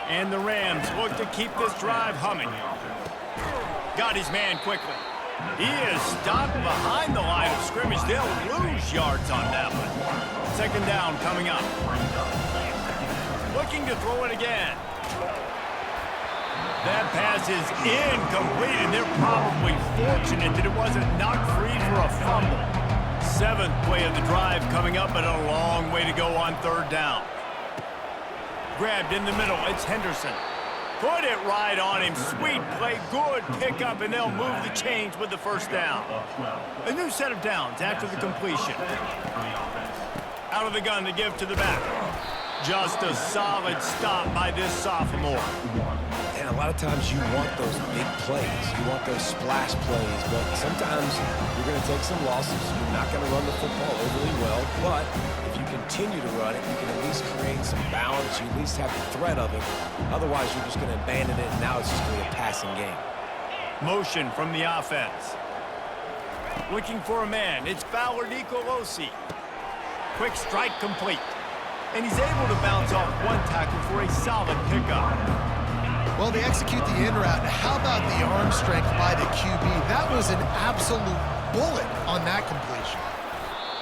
And the Rams look to keep this drive humming. Got his man quickly. He is stopped behind the line of scrimmage. They'll lose yards on that one. Second down coming up. Looking to throw it again. That pass is incomplete, and they're probably fortunate that it wasn't knocked free for a fumble. 7th play of the drive coming up, but a long way to go on third down. Grabbed in the middle, it's Henderson. Put it right on him. Sweet play, good pickup, and they'll move the chains with the first down. A new set of downs after the completion. Out of the gun to give to the back. Just a solid stop by this sophomore. And a lot of times you want those big plays. You want those splash plays, but sometimes you're going to take some losses. You're not going to run the football overly well, but if you continue to run it, you can at least create some balance. You at least have the threat of it. Otherwise, you're just going to abandon it, and now it's just going to be a passing game. Motion from the offense. Looking for a man. It's Fowler Nicolosi. Quick strike complete. And he's able to bounce off one tackle for a solid pickup. Well, they execute the in route. How about the arm strength by the QB? That was an absolute bullet on that completion.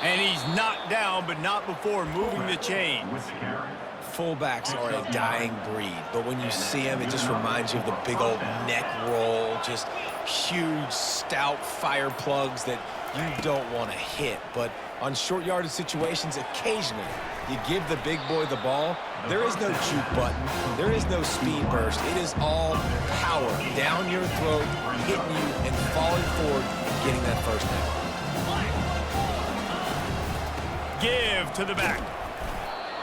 And he's knocked down, but not before moving the chains. Fullbacks are a dying breed, but when you see them, it just reminds you of the big old neck roll, just huge, stout fire plugs that you don't want to hit. But on short yardage situations, occasionally, you give the big boy the ball, there is no juke button, there is no speed burst. It is all power down your throat, hitting you and falling forward and getting that first down. Give to the back.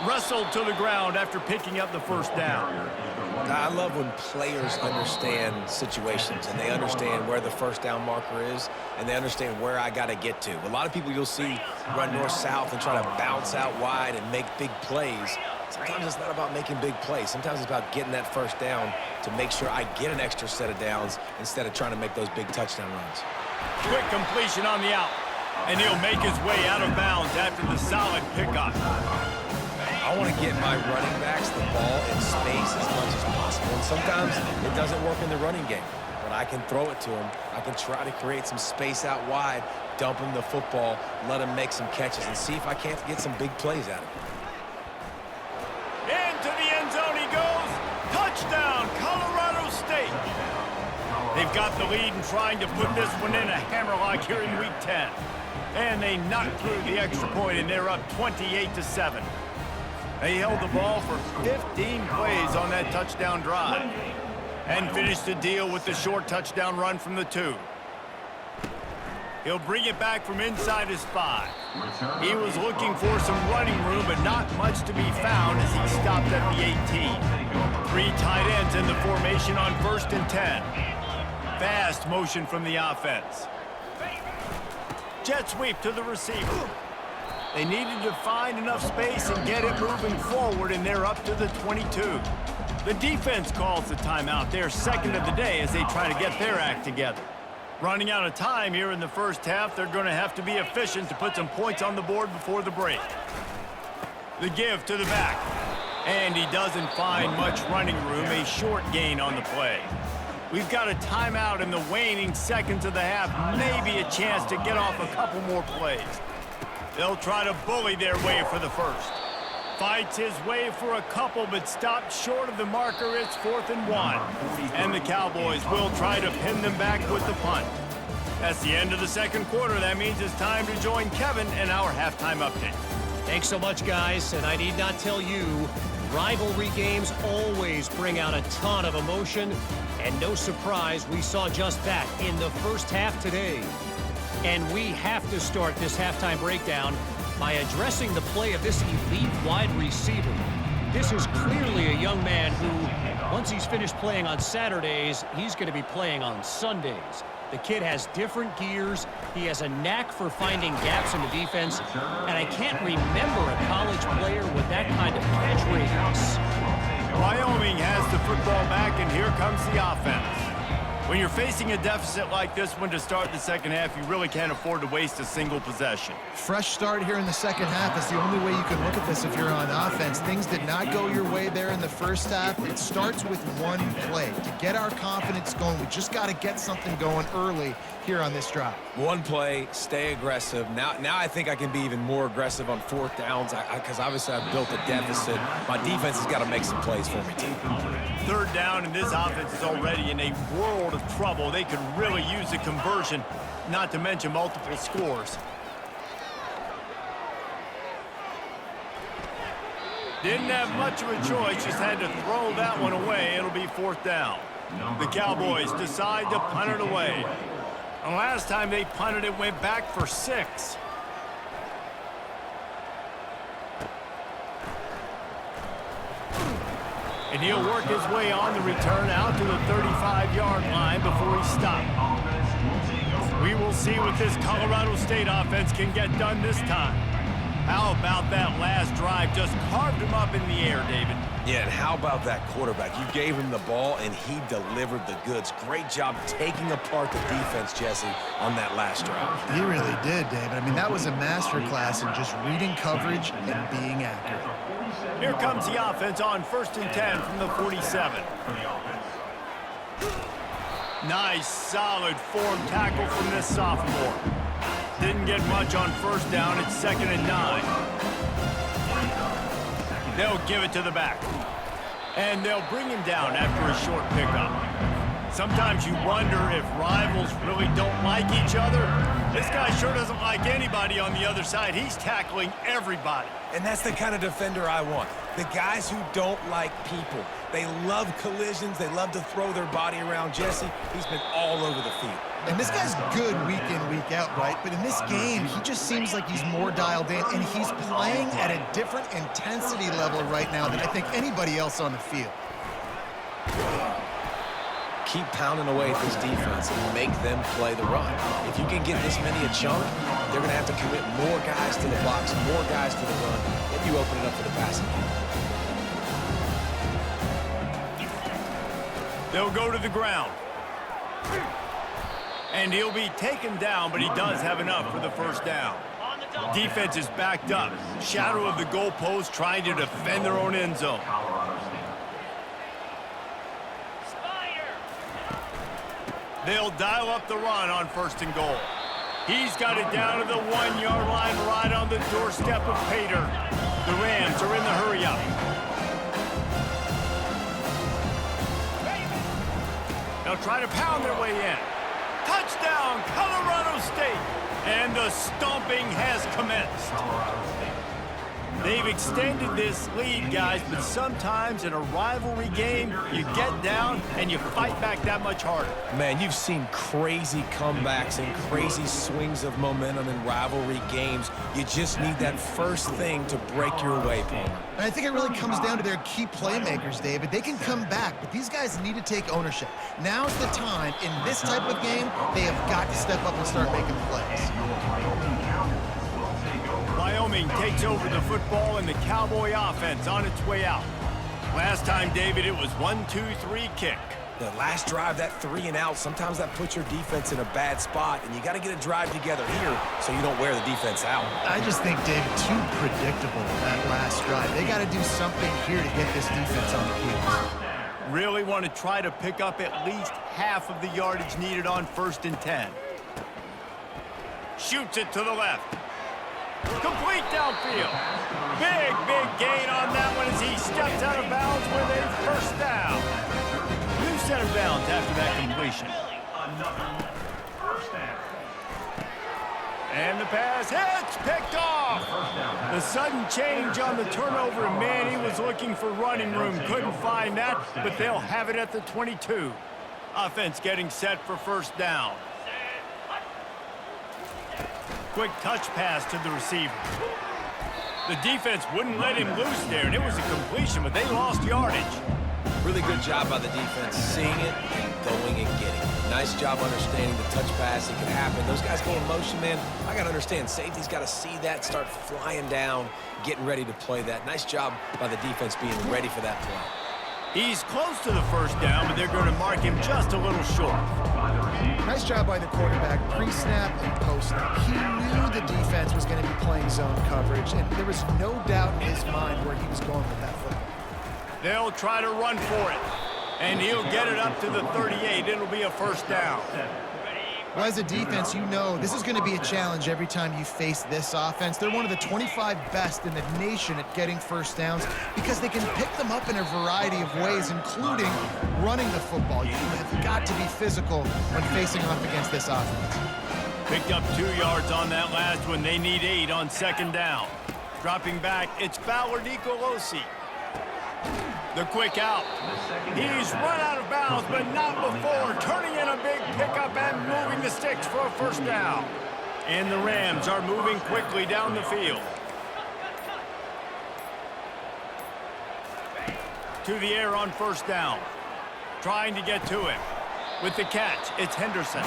Wrestled to the ground after picking up the first down. I love when players understand situations and they understand where the first down marker is and they understand where I got to get to. A lot of people you'll see run north-south and try to bounce out wide and make big plays. Sometimes it's not about making big plays. Sometimes it's about getting that first down to make sure I get an extra set of downs instead of trying to make those big touchdown runs. Quick completion on the out. And he'll make his way out of bounds after the solid pickup. I want to get my running backs the ball in space as much as possible. And sometimes it doesn't work in the running game. But I can throw it to them. I can try to create some space out wide, dump him the football, let him make some catches, and see if I can't get some big plays out of him. Into the end zone he goes. Touchdown, Colorado State. They've got the lead and trying to put this one in a hammerlock here in Week 10. And they knocked through the extra point, and they're up 28-7. They held the ball for 15 plays on that touchdown drive and finished the deal with the short touchdown run from the 2. He'll bring it back from inside his 5. He was looking for some running room, but not much to be found as he stopped at the 18. 3 tight ends in the formation on 1st and 10. Fast motion from the offense. Jet sweep to the receiver. They needed to find enough space and get it moving forward, and they're up to the 22. The defense calls the timeout. They're second of the day as they try to get their act together. Running out of time here in the first half, they're going to have to be efficient to put some points on the board before the break. The give to the back. And he doesn't find much running room, a short gain on the play. We've got a timeout in the waning seconds of the half, maybe a chance to get off a couple more plays. They'll try to bully their way for the first. Fights his way for a couple, but stopped short of the marker. It's 4th and 1. And the Cowboys will try to pin them back with the punt. That's the end of the second quarter. That means it's time to join Kevin in our halftime update. Thanks so much, guys. And I need not tell you, rivalry games always bring out a ton of emotion. And no surprise, we saw just that in the first half today. And we have to start this halftime breakdown by addressing the play of this elite wide receiver. This is clearly a young man who, once he's finished playing on Saturdays, he's going to be playing on Sundays. The kid has different gears. He has a knack for finding gaps in the defense. And I can't remember a college player with that kind of catch radius. Wyoming has the football back, and here comes the offense. When you're facing a deficit like this one to start the second half, you really can't afford to waste a single possession. Fresh start here in the second half is the only way you can look at this if you're on offense. Things did not go your way there in the first half. It starts with one play. To get our confidence going, we just got to get something going early here on this drive. One play, stay aggressive. Now I think I can be even more aggressive on 4th downs because obviously I've built a deficit. My defense has got to make some plays for me, too. 3rd down, and this offense is already in a world of trouble. They could really use a conversion, not to mention multiple scores. Didn't have much of a choice, just had to throw that one away. It'll be 4th down. The Cowboys decide to punt it away. And last time they punted it, went back for 6. And he'll work his way on the return out to the 35-yard line before he stopped. We will see what this Colorado State offense can get done this time. How about that last drive? Just carved him up in the air, David. Yeah, and how about that quarterback? You gave him the ball, and he delivered the goods. Great job taking apart the defense, Jesse, on that last drive. He really did, David. I mean, that was a masterclass in just reading coverage and being accurate. Here comes the offense on 1st and 10 from the 47. Nice, solid form tackle from this sophomore. Didn't get much on 1st down. It's 2nd and 9. They'll give it to the back. And they'll bring him down after a short pickup. Sometimes you wonder if rivals really don't like each other. This guy sure doesn't like anybody on the other side. He's tackling everybody. And that's the kind of defender I want. The guys who don't like people. They love collisions. They love to throw their body around. Jesse, he's been all over the field. And this guy's good week in, week out, right? But in this game, he just seems like he's more dialed in, and he's playing at a different intensity level right now than I think anybody else on the field. Keep pounding away at this defense and make them play the run. If you can get this many a chunk, they're going to have to commit more guys to the box, more guys to the run, then you open it up for the passing game. They'll go to the ground. And he'll be taken down, but he does have enough for the 1st down. Defense is backed up. Shadow of the goalpost, trying to defend their own end zone. They'll dial up the run on 1st and goal. He's got it down to the 1-yard line, right on the doorstep of Pater. The Rams are in the hurry-up. They'll try to pound their way in. Touchdown, Colorado State! And the stomping has commenced. They've extended this lead, guys, but sometimes in a rivalry game, you get down and you fight back that much harder. Man, you've seen crazy comebacks and crazy swings of momentum in rivalry games. You just need that first thing to break your way, Palmer. And I think it really comes down to their key playmakers, David. They can come back, but these guys need to take ownership. Now's the time. In this type of game, they have got to step up and start making plays. Wyoming takes over the football and the Cowboy offense on its way out. Last time, David, it was 1-2-3 kick. The last drive, that 3 and out, sometimes that puts your defense in a bad spot, and you got to get a drive together here so you don't wear the defense out. I just think, David, too predictable that last drive. They got to do something here to get this defense on the heels. Really want to try to pick up at least half of the yardage needed on 1st and 10. Shoots it to the left. Complete downfield. Big gain on that one as he steps out of bounds with a 1st down. New center bounds after that completion. And the pass hits, picked off. The sudden change on the turnover, and man, he was looking for running room. Couldn't find that, but they'll have it at the 22. Offense getting set for 1st down. Quick touch pass to the receiver. The defense wouldn't let him loose there, and it was a completion, but they lost yardage. Really good job by the defense, seeing it and going and getting it. Nice job understanding the touch pass. It can happen. Those guys go in motion, man. I got to understand, safety's got to see that, start flying down, getting ready to play that. Nice job by the defense being ready for that play. He's close to the 1st down, but they're going to mark him just a little short. Nice job by the quarterback, pre-snap and post-snap. He knew the defense was going to be playing zone coverage, and there was no doubt in his mind where he was going with that football. They'll try to run for it, and he'll get it up to the 38. It'll be a 1st down. Well, as a defense, you know this is going to be a challenge every time you face this offense. They're one of the 25 best in the nation at getting 1st downs because they can pick them up in a variety of ways, including running the football. You have got to be physical when facing off against this offense. Picked up 2 yards on that last one. They need 8 on 2nd down. Dropping back, it's Fowler Nicolosi. The quick out. He's run out of bounds, but not before turning in a big pickup and moving the sticks for a first down. And the Rams are moving quickly down the field. To the air on first down. Trying to get to him. With the catch, it's Henderson.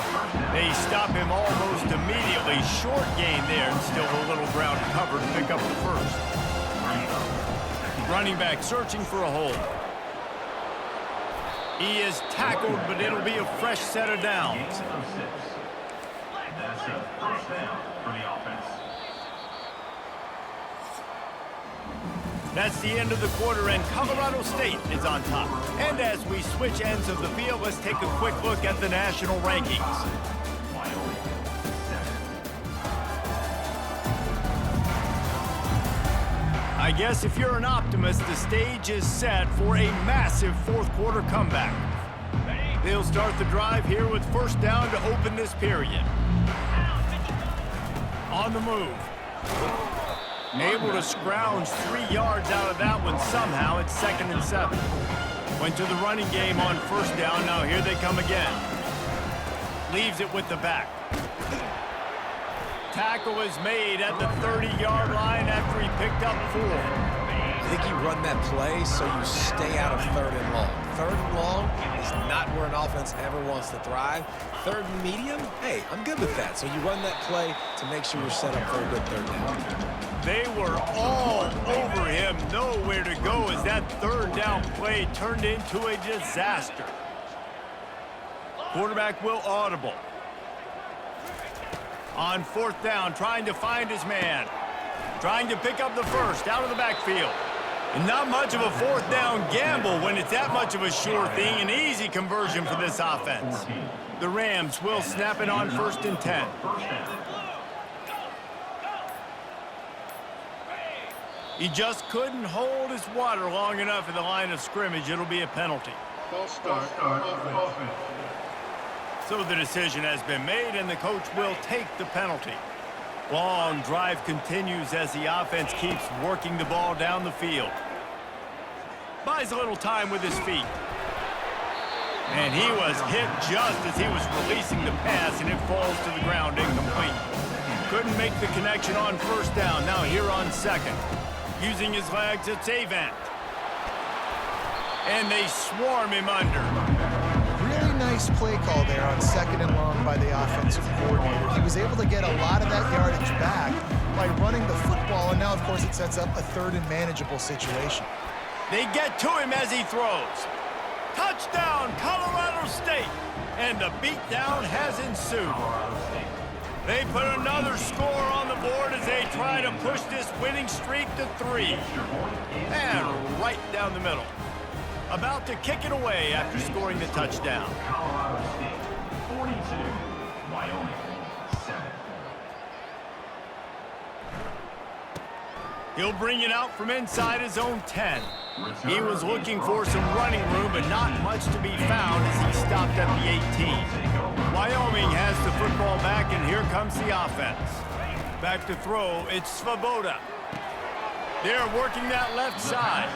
They stop him almost immediately. Short gain there, and still a little ground to cover to pick up the first. Running back searching for a hole. He is tackled, but it'll be a fresh set of downs. That's a first down for the offense. That's the end of the quarter, and Colorado State is on top. And as we switch ends of the field, let's take a quick look at the national rankings. I guess if you're an optimist, the stage is set for a massive fourth quarter comeback. They'll start the drive here with first down to open this period. On the move. Able to scrounge 3 yards out of that one somehow. It's 2nd and 7. Went to the running game on first down. Now here they come again. Leaves it with the back. Tackle is made at the 30-yard line after he picked up 4. I think you run that play so you stay out of 3rd and long. 3rd and long is not where an offense ever wants to thrive. 3rd and medium, hey, I'm good with that. So you run that play to make sure you're set up for a good 3rd down. They were all over him, nowhere to go as that 3rd down play turned into a disaster. Quarterback will audible. On 4th down, trying to find his man. Trying to pick up the first out of the backfield. And not much of a 4th down gamble when it's that much of a sure thing. An easy conversion for this offense. The Rams will snap it on 1st and 10. He just couldn't hold his water long enough in the line of scrimmage. It'll be a penalty. False start offense. So the decision has been made, and the coach will take the penalty. Long drive continues as the offense keeps working the ball down the field. Buys a little time with his feet. And he was hit just as he was releasing the pass, and it falls to the ground incomplete. Couldn't make the connection on first down. Now here on 2nd. Using his legs, it's Avant. And they swarm him under. Really nice play call there on 2nd and long by the offensive coordinator. He was able to get a lot of that yardage back by running the football, and now, of course, it sets up a 3rd and manageable situation. They get to him as he throws. Touchdown, Colorado State. And the beatdown has ensued. They put another score on the board as they try to push this winning streak to 3. And right down the middle. About to kick it away after scoring the touchdown. Colorado State 42, Wyoming 7. He'll bring it out from inside his own 10. He was looking for some running room, but not much to be found as he stopped at the 18. Wyoming has the football back, and here comes the offense. Back to throw, it's Svoboda. They're working that left side.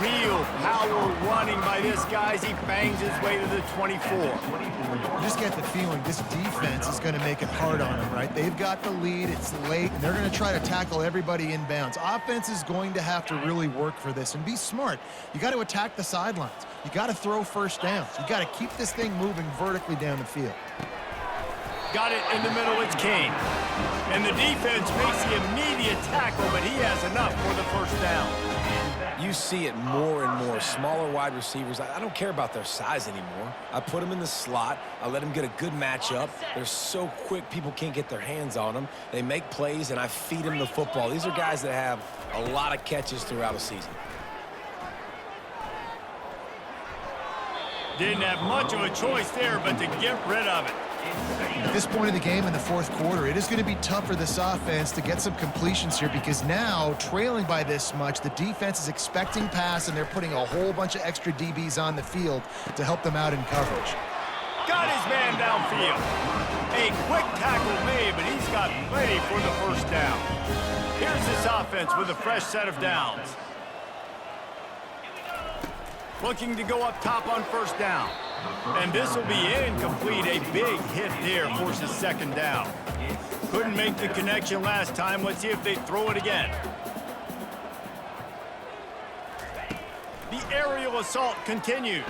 Real power running by this guy as he bangs his way to the 24. You just get the feeling this defense is going to make it hard on them, right? They've got the lead, it's late, and they're going to try to tackle everybody inbounds. Offense is going to have to really work for this and be smart. You got to attack the sidelines. You got to throw first downs. You got to keep this thing moving vertically down the field. Got it in the middle, it's Kane. And the defense makes the immediate tackle, but he has enough for the first down. You see it more and more. Smaller wide receivers, I don't care about their size anymore. I put them in the slot. I let them get a good matchup. They're so quick, people can't get their hands on them. They make plays, and I feed them the football. These are guys that have a lot of catches throughout a season. Didn't have much of a choice there, but to get rid of it. At this point of the game in the fourth quarter, it is going to be tough for this offense to get some completions here because now, trailing by this much, the defense is expecting pass, and they're putting a whole bunch of extra DBs on the field to help them out in coverage. Got his man downfield. A quick tackle made, but he's got got plenty for the first down. Here's this offense with a fresh set of downs. Looking to go up top on first down. And this will be incomplete. A big hit there forces second down. Couldn't make the connection last time. Let's see if they throw it again. The aerial assault continues.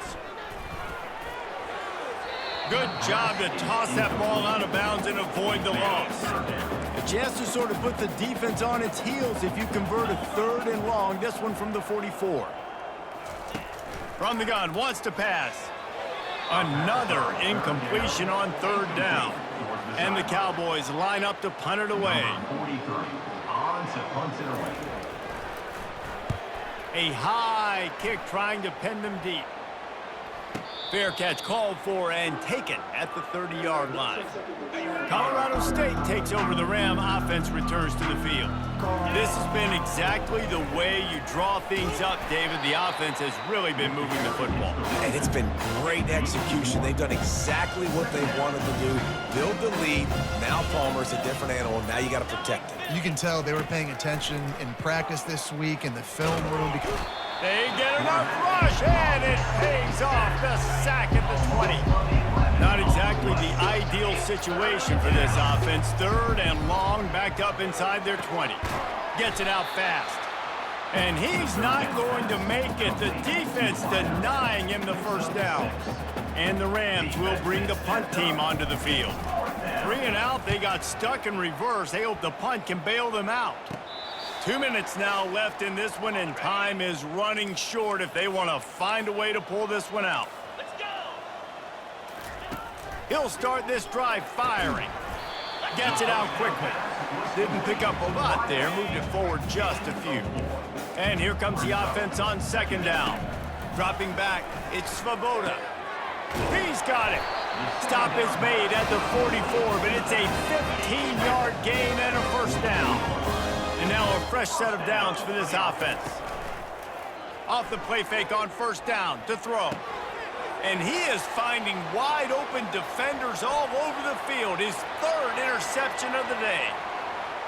Good job to toss that ball out of bounds and avoid the loss. A chance to sort of put the defense on its heels if you convert a 3rd and long. This one from the 44. From the gun, wants to pass. Another incompletion on 3rd down. And the Cowboys line up to punt it away. On to punt it away. A high kick trying to pen them deep. Fair catch called for and taken at the 30-yard line. Colorado State takes over the Ram. Offense returns to the field. This has been exactly the way you draw things up, David. The offense has really been moving the football. And it's been great execution. They've done exactly what they wanted to do. Build the lead. Now Palmer's a different animal. Now you got to protect it. You can tell they were paying attention in practice this week in the film room. They get enough rush, and it pays off. The sack at the 20. Not exactly the ideal situation for this offense. 3rd and long, backed up inside their 20. Gets it out fast. And he's not going to make it. The defense denying him the first down. And the Rams will bring the punt team onto the field. 3 and out, they got stuck in reverse. They hope the punt can bail them out. 2 minutes now left in this one, and time is running short if they want to find a way to pull this one out. Let's go! He'll start this drive firing. Gets it out quickly. Didn't pick up a lot there, moved it forward just a few. And here comes the offense on 2nd down. Dropping back, it's Svoboda. He's got it. Stop is made at the 44, but it's a 15-yard gain and a first down. And now a fresh set of downs for this offense. Off the play fake on first down to throw. And he is finding wide open defenders all over the field. His 3rd interception of the day.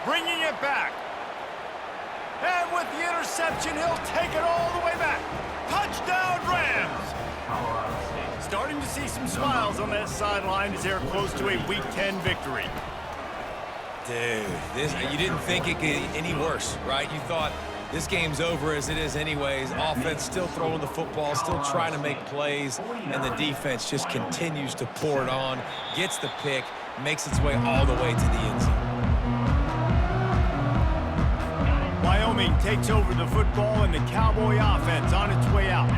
Bringing it back. And with the interception, he'll take it all the way back. Touchdown, Rams! Starting to see some smiles on that sideline as they're close to a Week 10 victory. Dude, you didn't think it could get any worse, right? You thought this game's over as it is anyways. Offense still throwing the football, still trying to make plays, and the defense just continues to pour it on, gets the pick, makes its way all the way to the end zone. Wyoming takes over the football and the Cowboy offense on its way out.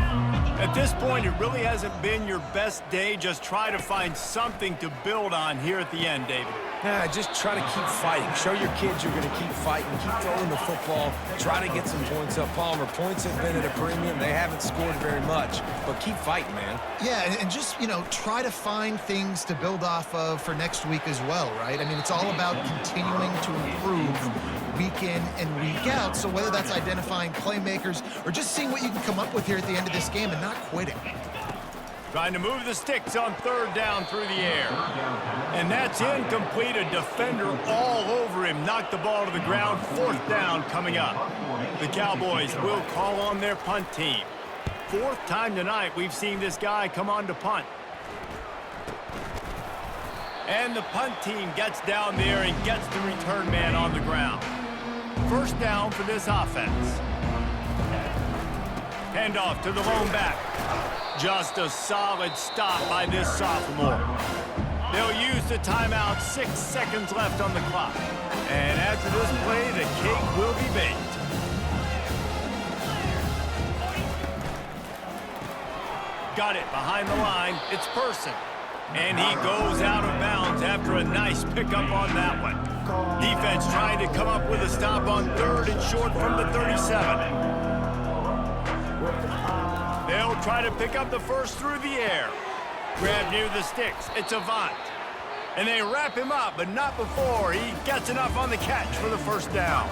At this point, it really hasn't been your best day. Just try to find something to build on here at the end, David. Yeah, just try to keep fighting. Show your kids you're going to keep fighting. Keep throwing the football. Try to get some points up. Palmer, points have been at a premium. They haven't scored very much, but keep fighting, man. Yeah, and just, try to find things to build off of for next week as well, right? I mean, it's all about continuing to improve week in and week out. So whether that's identifying playmakers or just seeing what you can come up with here at the end of this game and not quitting. Trying to move the sticks on 3rd down through the air. And that's incomplete. A defender all over him. Knocked the ball to the ground. 4th down coming up. The Cowboys will call on their punt team. 4th time tonight we've seen this guy come on to punt. And the punt team gets down there and gets the return man on the ground. 1st down for this offense. Handoff to the lone back. Just a solid stop by this sophomore. They'll use the timeout. 6 seconds left on the clock. And after this play, the cake will be baked. Got it behind the line. It's Person. And he goes out of bounds after a nice pickup on that one. Defense trying to come up with a stop on 3rd and short from the 37. They'll try to pick up the first through the air. Grab near the sticks. It's Avant. And they wrap him up, but not before he gets enough on the catch for the first down.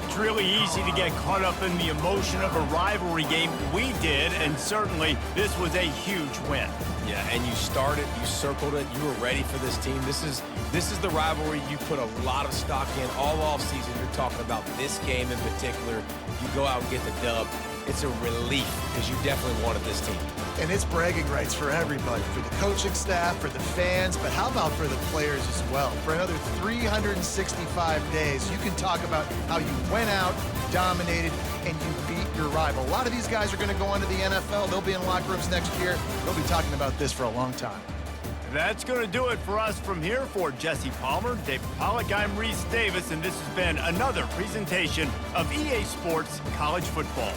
It's really easy to get caught up in the emotion of a rivalry game. We did, and certainly this was a huge win. Yeah, and you started, you circled it, you were ready for this team. This is the rivalry you put a lot of stock in all offseason. You're talking about this game in particular. You go out and get the dub. It's a relief because you definitely wanted this team. And it's bragging rights for everybody, for the coaching staff, for the fans, but how about for the players as well? For another 365 days, you can talk about how you went out, dominated, and you beat your rival. A lot of these guys are going to go on to the NFL. They'll be in locker rooms next year. They'll be talking about this for a long time. That's going to do it for us from here. For Jesse Palmer, David Pollack, I'm Reese Davis, and this has been another presentation of EA Sports College Football.